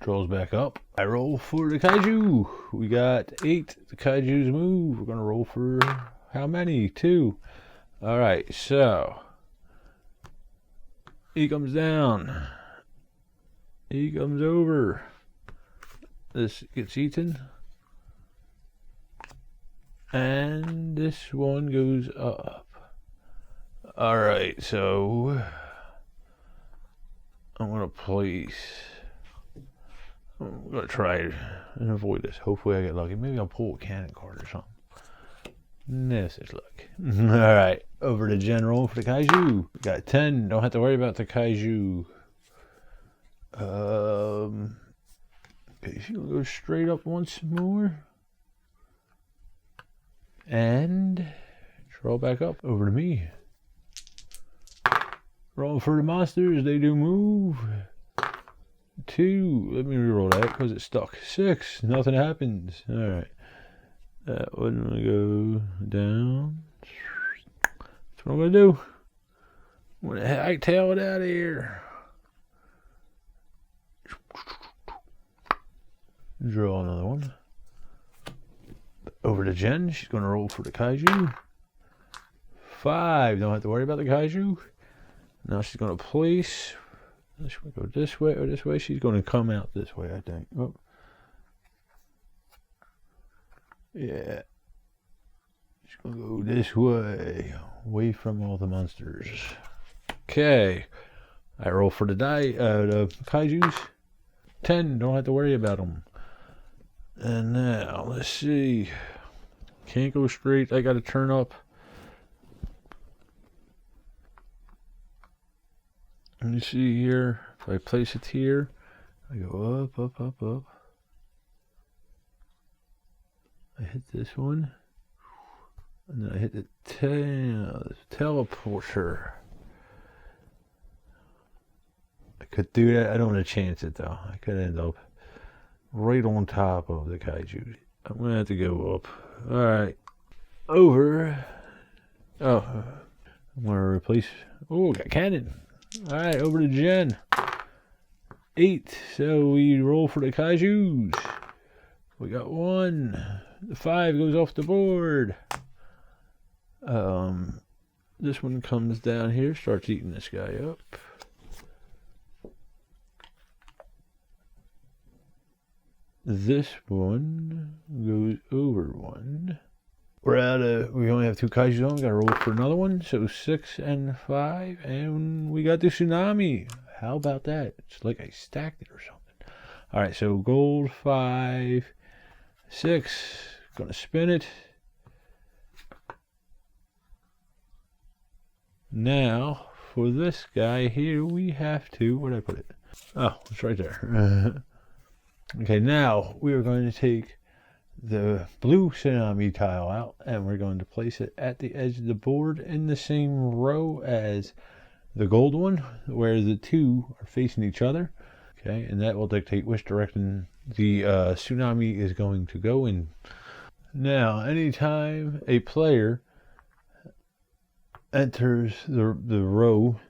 [SPEAKER 1] Strolls back up. I roll for the Kaiju. We got 8. The Kaiju's move. We're going to roll for how many? 2. Alright, so he comes down. He comes over. This gets eaten. And this one goes up. Alright, so I'm going to place. I'm going to try and avoid this. Hopefully I get lucky. Maybe I'll pull a cannon card or something. This is luck. Alright, over to General for the Kaiju. We got 10. Don't have to worry about the Kaiju. Okay, she'll go straight up once more. And roll back up. Over to me. Roll for the monsters. They do move. 2. Let me reroll that because it's stuck. 6. Nothing happens. Alright. That one will go down. That's what I'm going to do. I'm going to hightail it out of here. Draw another one. Over to Jen. She's going to roll for the Kaiju. 5. Don't have to worry about the Kaiju. Now she's going to place. She's going to go this way or this way. She's going to come out this way, I think. Oh. Yeah. She's going to go this way. Away from all the monsters. Okay. I roll for the the Kaijus. 10. Don't have to worry about them. And now, let's see. Can't go straight. I got to turn up. Let me see here. If I place it here, I go up, up, up, up. I hit this one. And then I hit the teleporter. I could do that. I don't want to chance it though. I could end up right on top of the Kaiju. I'm going to have to go up. Alright. Over. Oh. I'm going to replace. Oh, got cannon. Alright, over to Jen. 8. So we roll for the Kaijus. We got 1. The 5 goes off the board. This one comes down here, starts eating this guy up. This one goes over 1. We're out of, we only have 2 Kaijus on. We gotta roll for another one. So 6 and 5. And we got the tsunami. How about that? It's like I stacked it or something. Alright, so gold 5, 6. Gonna spin it. Now, for this guy here, we have to, where'd I put it? Oh, it's right there. Okay, now we are going to take the blue tsunami tile out and we're going to place it at the edge of the board in the same row as the gold one, where the 2 are facing each other. Okay, and that will dictate which direction the tsunami is going to go in. Now, anytime a player enters the row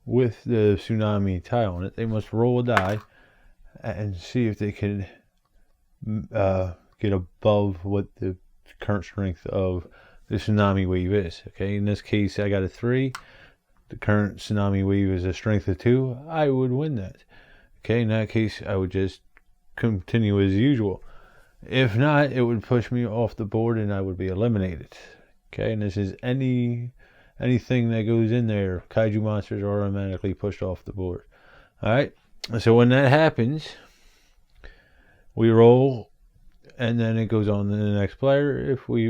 [SPEAKER 1] with the tsunami tile on it, they must roll a die and see if they can get above what the current strength of the tsunami wave is. Okay, in this case I got a 3. The current tsunami wave is a strength of 2. I would win that. Okay, in that case I would just continue as usual. If not, it would push me off the board and I would be eliminated. Okay, and this is anything that goes in there. Kaiju monsters are automatically pushed off the board. Alright, so when that happens, We roll, and then it goes on to the next player if we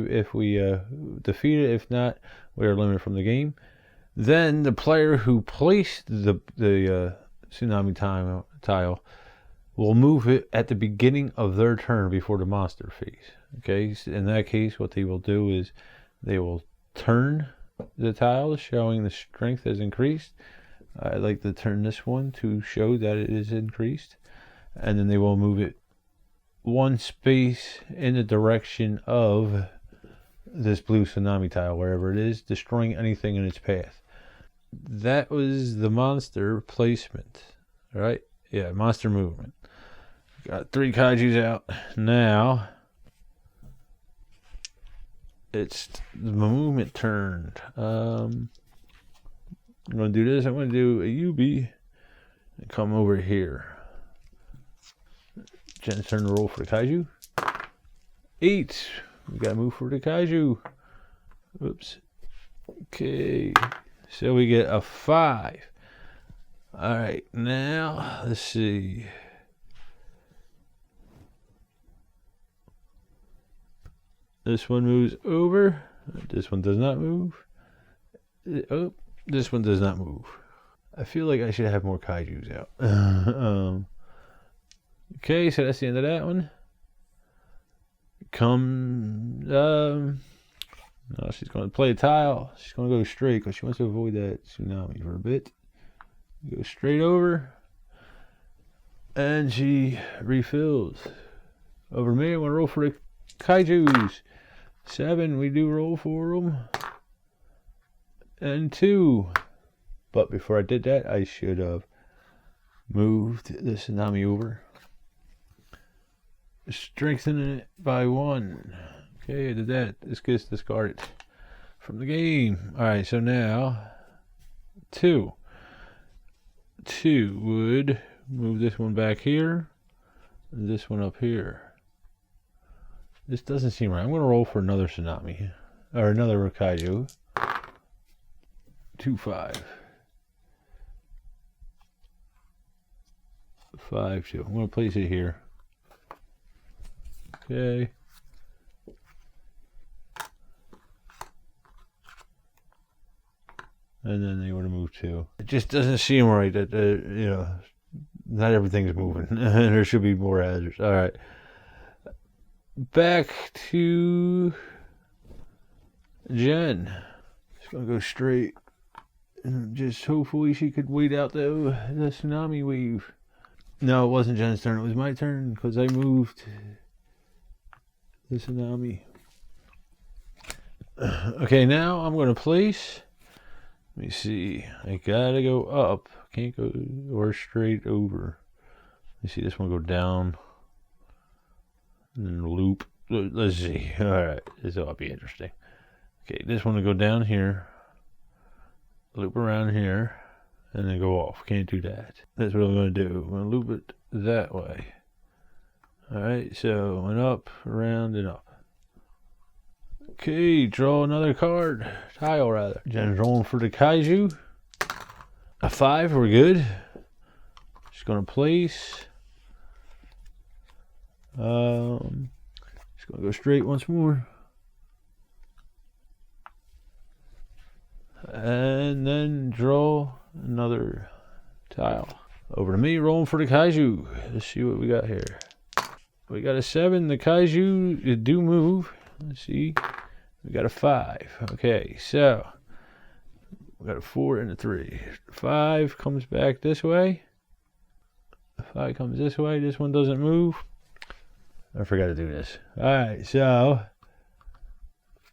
[SPEAKER 1] defeat it. If not, we are eliminated from the game. Then the player who placed the tsunami tile will move it at the beginning of their turn before the monster phase. Okay, in that case, what they will do is they will turn the tiles, showing the strength has increased. I like to turn this one to show that it is increased, and then they will move it one space in the direction of this blue tsunami tile, wherever it is, destroying anything in its path. That was the monster placement, right? Yeah, monster movement. Got 3 kaijus out. Now it's the movement turned. I'm going to do this. I'm going to do a UB and come over here. Jen's turn to roll for the kaiju. 8. We got to move for the kaiju. Oops. Okay. So we get a 5. All right. Now, let's see. This one moves over. This one does not move. Oh, this one does not move. I feel like I should have more kaijus out. Okay, so that's the end of that one. No, she's going to play a tile. She's going to go straight because she wants to avoid that tsunami for a bit. Go straight over. And she refills. Over me, I'm going to roll for the kaijus. 7, we do roll for them. And 2. But before I did that, I should have moved the tsunami over. Strengthening it by 1. Okay, I did that. This gets discarded from the game. Alright, so now 2. 2 would move this one back here. And this one up here. This doesn't seem right. I'm going to roll for another tsunami. Or another kaiju. 2, 5. 5, 2. I'm going to place it here. Okay. And then they want to move 2. It just doesn't seem right that, you know, not everything's moving. There should be more hazards. All right. Back to Jen. Just going to go straight. And just hopefully she could wait out the tsunami wave. No, it wasn't Jen's turn. It was my turn because I moved the tsunami. Okay, now I'm going to place. Let me see. I gotta go up. Can't go or straight over. Let me see this one go down. And then loop. Let's see. Alright. This ought to be interesting. Okay, this one will go down here. Loop around here. And then go off. Can't do that. That's what I'm going to do. I'm going to loop it that way. Alright, so went up, around, and up. Okay, draw another card. Tile, rather. Jen's rolling for the kaiju. A 5, we're good. Just going to place. Just going to go straight once more. And then draw another tile. Over to me, rolling for the kaiju. Let's see what we got here. We got a 7. The kaiju do move. Let's see. We got a 5. Okay, so we got a 4 and a 3. 5 comes back this way. 5 comes this way. This one doesn't move. I forgot to do this. Alright, so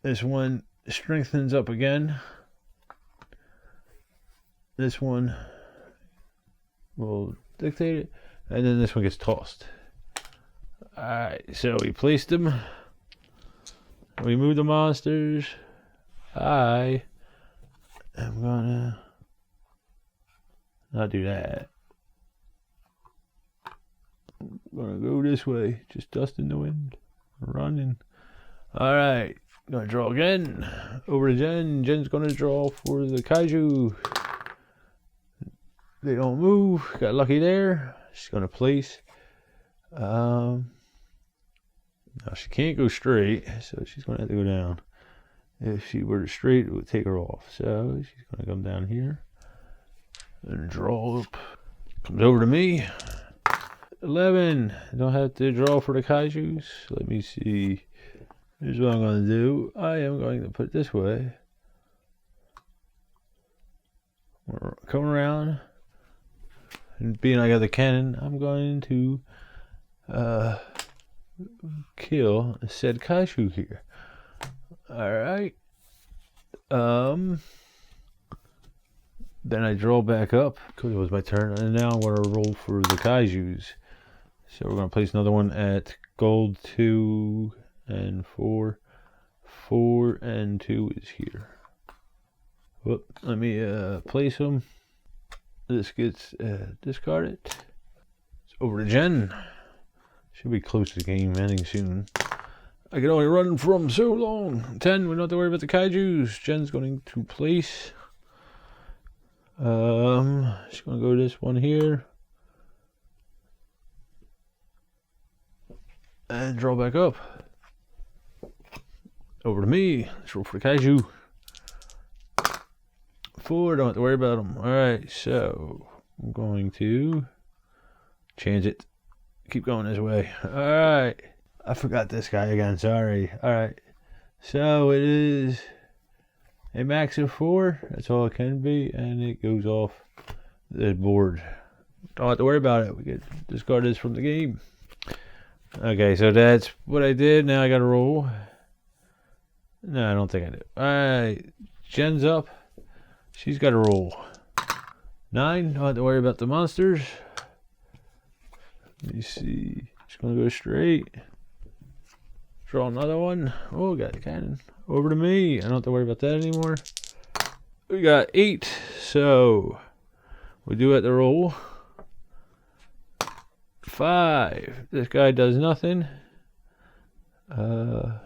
[SPEAKER 1] this one strengthens up again. This one will dictate it. And then this one gets tossed. Alright, so we placed them. We move the monsters. I am gonna not do that. I'm gonna go this way. Just dust in the wind. Running. Alright. Gonna draw again. Over to Jen. Jen's gonna draw for the kaiju. They don't move. Got lucky there. She's gonna place. Now she can't go straight, so she's going to have to go down. If she were straight, it would take her off. So she's going to come down here and draw up. Comes over to me. 11. Don't have to draw for the kaijus. Let me see. Here's what I'm going to do. I am going to put it this way. Come around. And being I got the cannon, I'm going to kill said kaiju here. Alright. Then I draw back up because it was my turn, and now I'm going to roll for the kaijus. So we're going to place another one at gold 2 and 4. 4 and 2 is here. Whoop, let me place them. This gets discarded. It's over to Jen. Should be close to the game ending soon. I can only run from so long. 10, we don't have to worry about the kaijus. Jen's going to place. She's going to go this one here. And draw back up. Over to me. Let's roll for the kaiju. 4, don't have to worry about them. Alright, so I'm going to change it. Keep going this way. Alright. I forgot this guy again, sorry. Alright. So it is a max of 4. That's all it can be. And it goes off the board. Don't have to worry about it. We can discard this from the game. Okay, so that's what I did. Now I gotta roll. No, I don't think I did. Alright. Jen's up. She's got to roll. 9. Don't have to worry about the monsters. Let me see. Just going to go straight. Draw another one. Oh, got the cannon. Over to me. I don't have to worry about that anymore. We got 8. So we do have to roll. 5. This guy does nothing. That's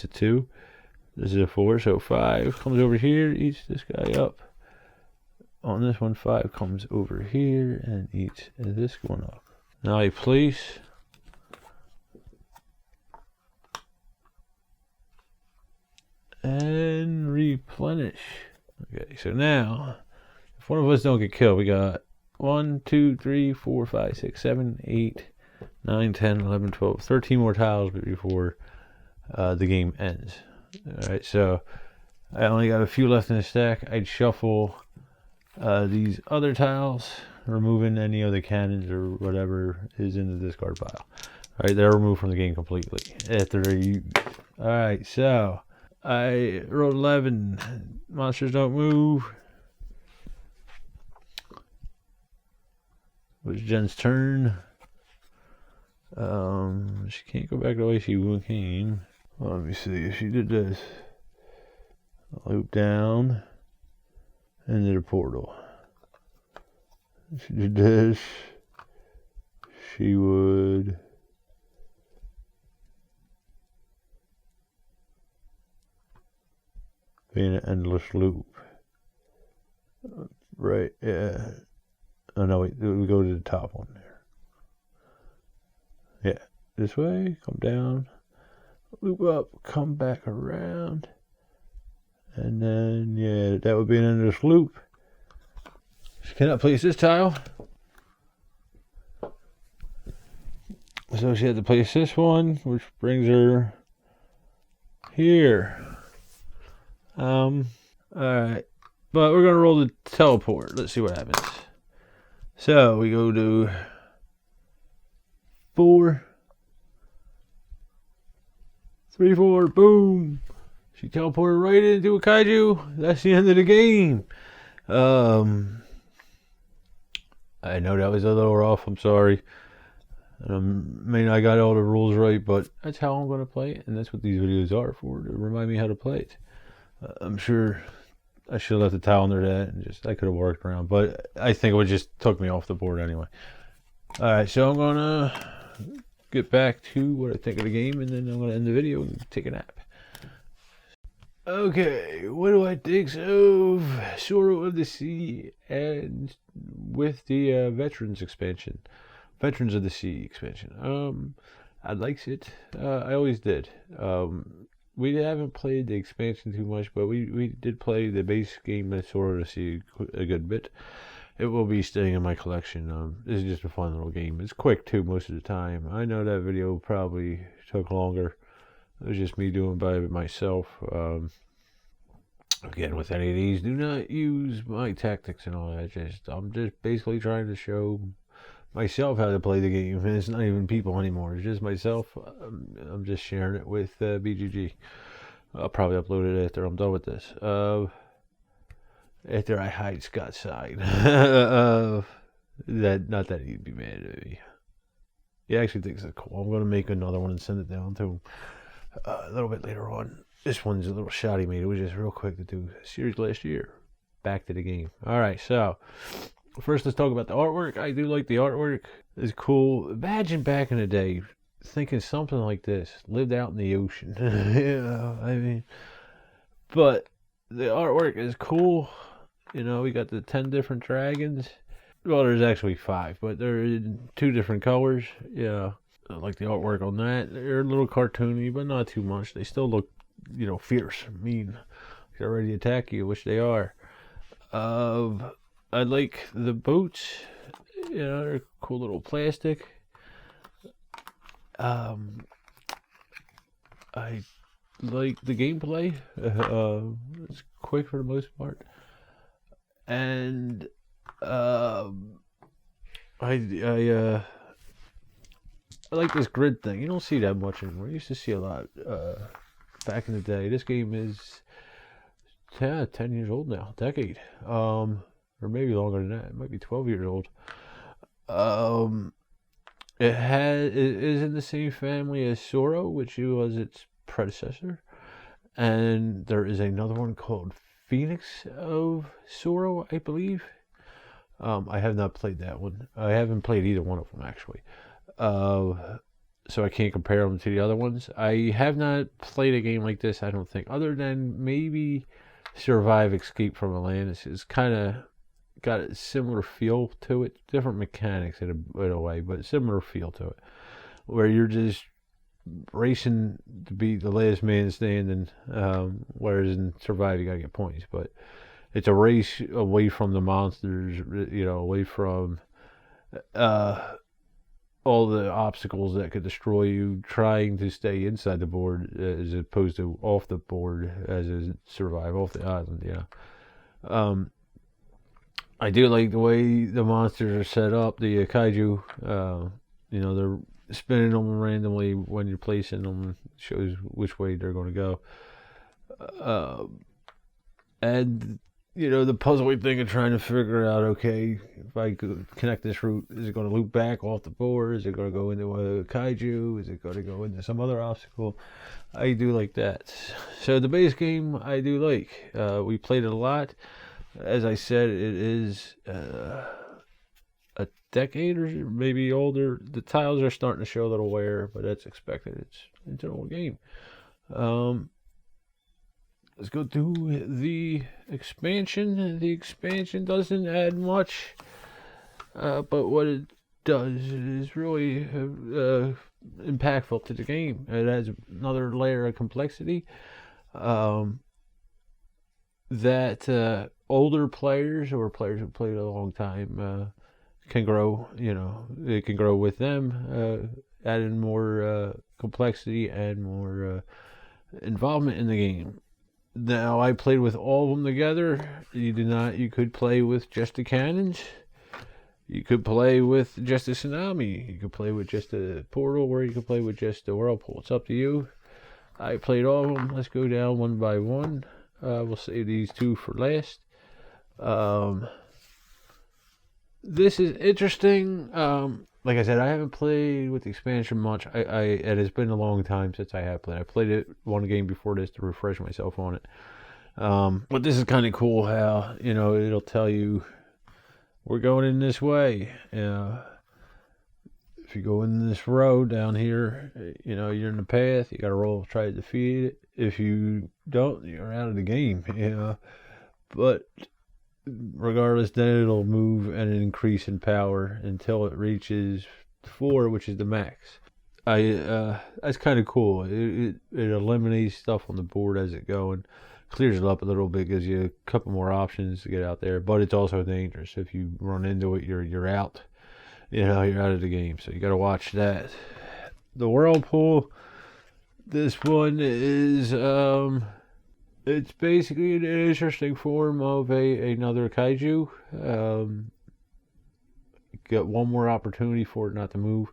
[SPEAKER 1] a 2. This is a 4, so 5 comes over here, eats this guy up. On this one, 5 comes over here and eats this one up. Now I place. And replenish. Okay, so now, if one of us don't get killed, we got 1, 2, 3, 4, 5, 6, 7, 8, 9, 10, 11, 12, 13 more tiles before the game ends. Alright, so I only got a few left in the stack. I'd shuffle these other tiles, removing any other cannons or whatever is in the discard pile. Alright, they're removed from the game completely after they're used. Alright, so I rolled 11. Monsters don't move. It was Jen's turn. She can't go back the way she came. Well, let me see. If she did this, loop down into the portal. If she did this, she would be in an endless loop. Right, yeah. Oh no, wait, we go to the top one there. Yeah, this way, come down. Loop up, come back around, and then yeah, that would be an endless loop. She cannot place this tile, so she had to place this one, which brings her here. Alright, but we're gonna roll the teleport. Let's see what happens. So we go to 4, 3, 4, boom. She teleported right into a kaiju. That's the end of the game. I know that was a little rough. I'm sorry. I mean, I got all the rules right, but that's how I'm going to play it, and that's what these videos are for, to remind me how to play it. I'm sure I should have left the towel under that, and I could have worked around, but I think it would just took me off the board anyway. All right, so I'm going to get back to what I think of the game, and then I'm going to end the video and take a nap. Okay, what do I think of Tsuro of the Sea and with the Veterans of the Sea expansion? I likes it. I always did. We haven't played the expansion too much, but we did play the base game of Tsuro to see a good bit. It will be staying in my collection. This is just a fun little game. It's quick too most of the time. I know that video probably took longer. It was just me doing by myself. Again, with any of these, do not use my tactics and all that. I'm just basically trying to show myself how to play the game. And it's not even people anymore. It's just myself. I'm just sharing it with BGG. I'll probably upload it after I'm done with this. After I hide Scott's side. Not that he'd be mad at me. He actually thinks it's cool. I'm going to make another one and send it down to him a little bit later on. This one's a little shot he made. It was just real quick to do a series last year. Back to the game. Alright, so first let's talk about the artwork. I do like the artwork. It's cool. Imagine back in the day thinking something like this lived out in the ocean. I mean, but the artwork is cool. We got the 10 different dragons. Well, there's actually 5, but they're in 2 different colors. Yeah, I like the artwork on that. They're a little cartoony, but not too much. They still look, fierce, mean. They're ready to attack you, which they are. I like the boats. They're cool little plastic. I like the gameplay. It's quick for the most part. And I like this grid thing. You don't see that much anymore. I used to see a lot back in the day. This game is 10 years old now, decade, or maybe longer than that. It might be 12 years old. It is in the same family as Tsuro, which was its predecessor, and there is another one called Phoenix of Tsuro, I believe. I have not played that one. I haven't played either one of them, actually. So I can't compare them to the other ones. I have not played a game like this, I don't think, other than maybe Survive Escape from Atlantis. It's kind of got a similar feel to it. Different mechanics in a way, but similar feel to it. Where you're just racing to be the last man standing, whereas in Survive you gotta get points. But it's a race away from the monsters, away from all the obstacles that could destroy you, trying to stay inside the board as opposed to off the board as in Survive, off the island. I do like the way the monsters are set up. The kaiju, they're spinning them randomly when you're placing them. Shows which way they're going to go. And the puzzling thing of trying to figure out, okay, if I could connect this route, is it going to loop back off the board? Is it going to go into a kaiju? Is it going to go into some other obstacle? I do like that. So the base game, I do like. We played it a lot. As I said, it is a decade or maybe older. The tiles are starting to show a little wear, but that's expected. It's an old game. Let's go to the expansion. The expansion doesn't add much, but what it does is really impactful to the game. It adds another layer of complexity that older players or players who played a long time can grow. It can grow with them, adding more complexity and more involvement in the game. Now, I played with all of them together. You could play with just the cannons. You could play with just a tsunami. You could play with just a portal, or you could play with just the whirlpool. It's up to you. I played all of them. Let's go down one by one. We'll save these 2 for last. This is interesting. Like I said, I haven't played with the expansion much. It has been a long time since I have played. I played it one game before this to refresh myself on it. But this is kind of cool how, it'll tell you we're going in this way. If you go in this road down here, you're in the path. You got to roll, try to defeat it. If you don't, you're out of the game. But regardless, then it'll move and increase in power until it reaches 4, which is the max. that's kind of cool. It eliminates stuff on the board as it go and clears it up a little bit, gives you a couple more options to get out there. But it's also dangerous. If you run into it, you're out. You're out of the game. So you got to watch that. The whirlpool. This one is it's basically an interesting form of another kaiju. You got one more opportunity for it not to move,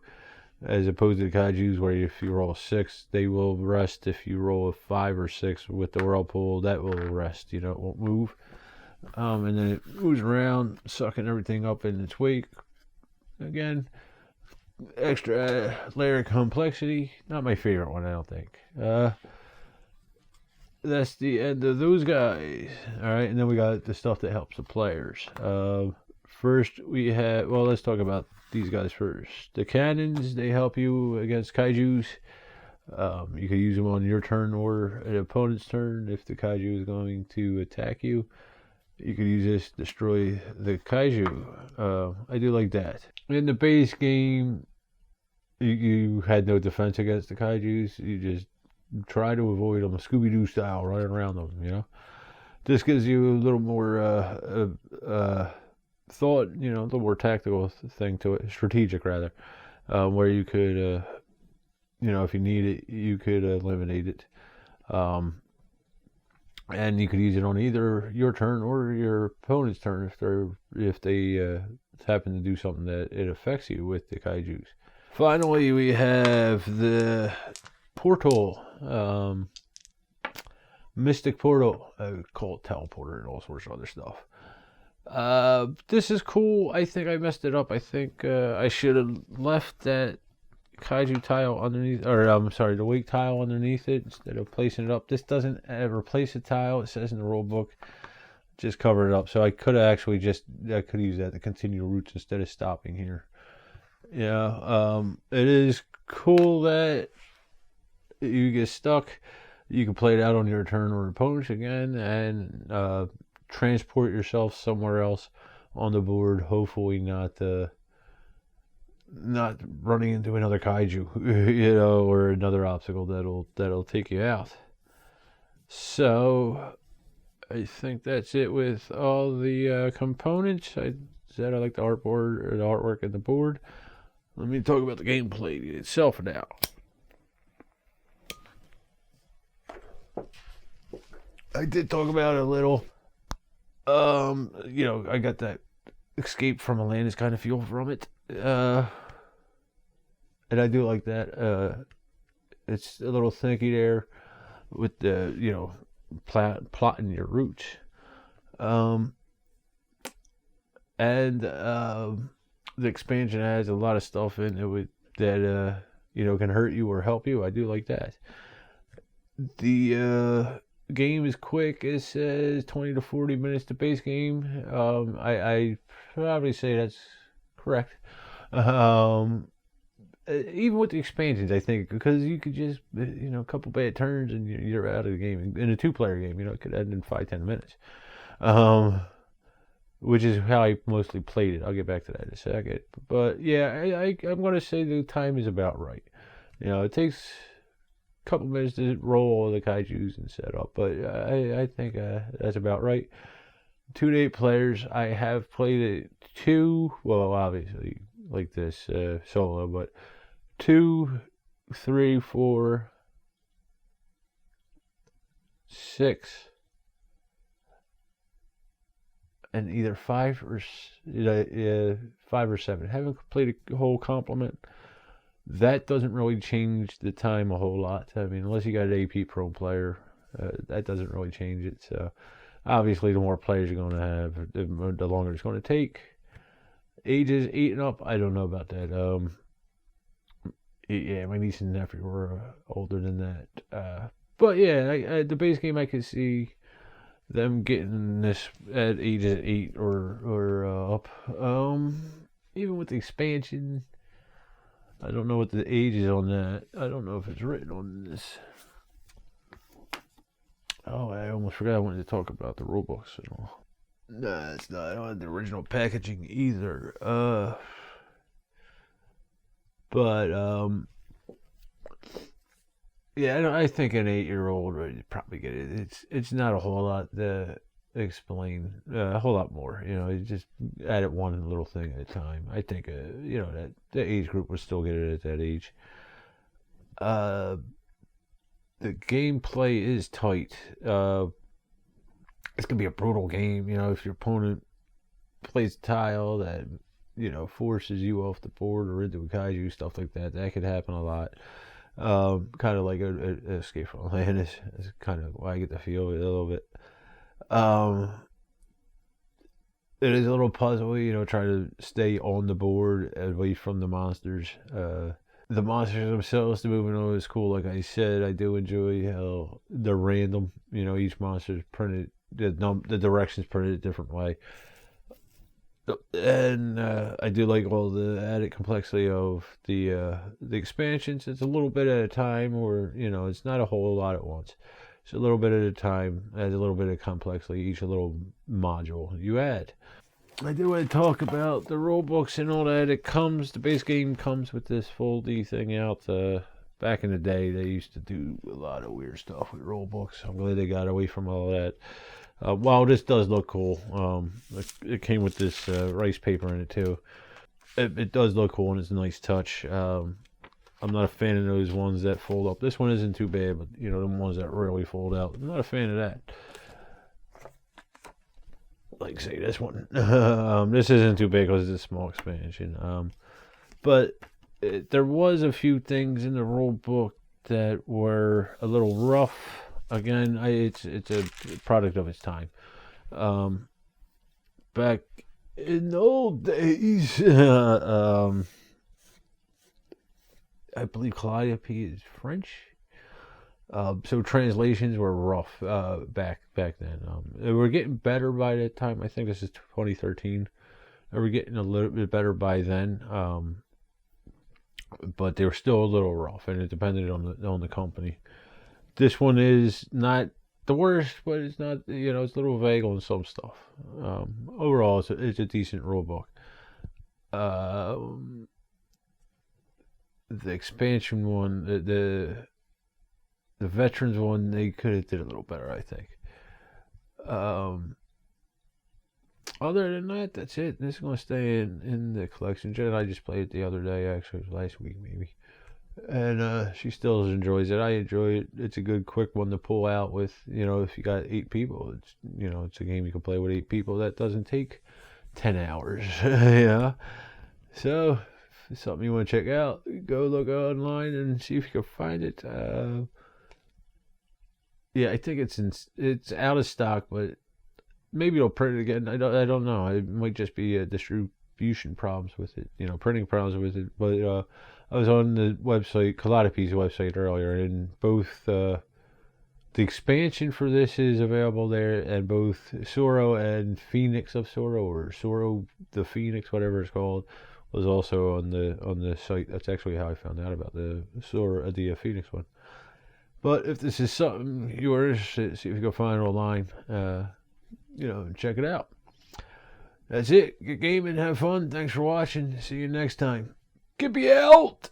[SPEAKER 1] as opposed to the kaijus where if you roll a 6, they will rest. If you roll a 5 or 6 with the whirlpool, that will rest. It won't move. And then it moves around, sucking everything up in its wake. Again, extra layer of complexity. Not my favorite one, I don't think. That's the end of those guys. Alright, and then we got the stuff that helps the players. First, we have... Well, let's talk about these guys first. The cannons, they help you against kaijus. You can use them on your turn or an opponent's turn if the kaiju is going to attack you. You could use this to destroy the kaiju. I do like that. In the base game, you had no defense against the kaijus. You just try to avoid them, Scooby-Doo style, running around them, This gives you a little more thought, a little more tactical thing to it, strategic rather, where you could, if you need it, you could eliminate it. And you could use it on either your turn or your opponent's turn if they happen to do something that it affects you with the kaijus. Finally, we have the portal, mystic portal. I would call it teleporter and all sorts of other stuff. This is cool. I think I messed it up. I think I should have left that kaiju tile underneath, or the wake tile underneath it instead of placing it up. This doesn't replace a tile. It says in the rule book, just cover it up. So I could have actually I could use that to continue routes instead of stopping here. It is cool that you get stuck. You can play it out on your turn or opponents again and transport yourself somewhere else on the board. Hopefully not running into another kaiju, or another obstacle that'll take you out. So I think that's it with all the components. I said I like the artboard or the artwork and the board. Let me talk about the gameplay itself now. I did talk about it a little. I got that escape from Atlantis kind of feel from it. And I do like that. It's a little thinky there with the, plotting your route. The expansion has a lot of stuff in it that can hurt you or help you. I do like that. The game is quick. It says 20 to 40 minutes to base game. I probably say that's correct. Even with the expansions, I think, because you could just, a couple bad turns and you're out of the game. In a 2-player game, it could end in 5-10 minutes. Which is how I mostly played it. I'll get back to that in a second. But yeah, I'm going to say the time is about right. It takes a couple minutes to roll all the kaijus and set up, but I think that's about right. 2 to 8 players. I have played it 2, well, obviously, like this solo, but 2, 3, 4, 6, and either 5 or 7. Haven't played a whole complement. That doesn't really change the time a whole lot. I mean, unless you got an AP Pro player, that doesn't really change it. So, obviously, the more players you're going to have, the longer it's going to take. Ages 8 and up, I don't know about that. My niece and nephew were older than that. But yeah, the base game, I could see them getting this at ages 8 or up. Even with the expansion, I don't know what the age is on that. I don't know if it's written on this. Oh, I almost forgot I wanted to talk about the rule books and all. No, it's not. I don't have the original packaging either. But Yeah, I think an 8-year-old would probably get it. It's not a whole lot to explain. A whole lot more. You just add it one little thing at a time. I think that the age group would still get it at that age. Uh, the gameplay is tight. It's gonna be a brutal game. If your opponent plays a tile that forces you off the board or into a kaiju, stuff like that. That could happen a lot. Kind of like a Escape from Atlantis. Is kind of why I get the feel of it a little bit. It is a little puzzly, trying to stay on the board away from the monsters. The monsters themselves, the movement on is cool. Like I said, I do enjoy how they're random. Each monster is printed, the directions printed a different way. And I do like all the added complexity of the expansions. It's a little bit at a time, or it's not a whole lot at once. It's a little bit at a time, adds a little bit of complexity each little module you add. I do want to talk about the rule books and all that. The base game comes with this full D thing out. Back in the day, they used to do a lot of weird stuff with rule books. I'm glad they got away from all that. While this does look cool, it came with this rice paper in it too. It does look cool and it's a nice touch. I'm not a fan of those ones that fold up. This one isn't too bad, but the ones that really fold out, I'm not a fan of that. Like say this one, this isn't too big because it's a small expansion. But there was a few things in the rule book that were a little rough. Again, it's a product of its time. Back in the old days, I believe Calliope is French. So translations were rough back then. They were getting better by that time. I think this is 2013. They were getting a little bit better by then. But they were still a little rough, and it depended on the company. This one is not the worst, but it's not, it's a little vague on some stuff. Overall, it's a decent rule book. The expansion one, the veterans one, they could have did a little better, I think. Other than that, that's it. This is going to stay in the collection. Jen and I just played it the other day, actually. It was last week, maybe. And she still enjoys it. I enjoy it. It's a good, quick one to pull out with, if you got 8 people. It's a game you can play with 8 people. That doesn't take 10 hours. So, if it's something you want to check out, go look online and see if you can find it. Yeah, I think it's out of stock, but maybe they'll print it again. I don't know. It might just be distribution problems with it, printing problems with it. But I was on the website, Calliope's website earlier, and both the expansion for this is available there, and both Tsuro and Phoenix of Tsuro, or Tsuro the Phoenix, whatever it's called, was also on the site. That's actually how I found out about the Tsuro, the Phoenix one. But if this is something you're interested in, see if you can find it online. Check it out. That's it. Get gaming, have fun. Thanks for watching. See you next time. Get me out!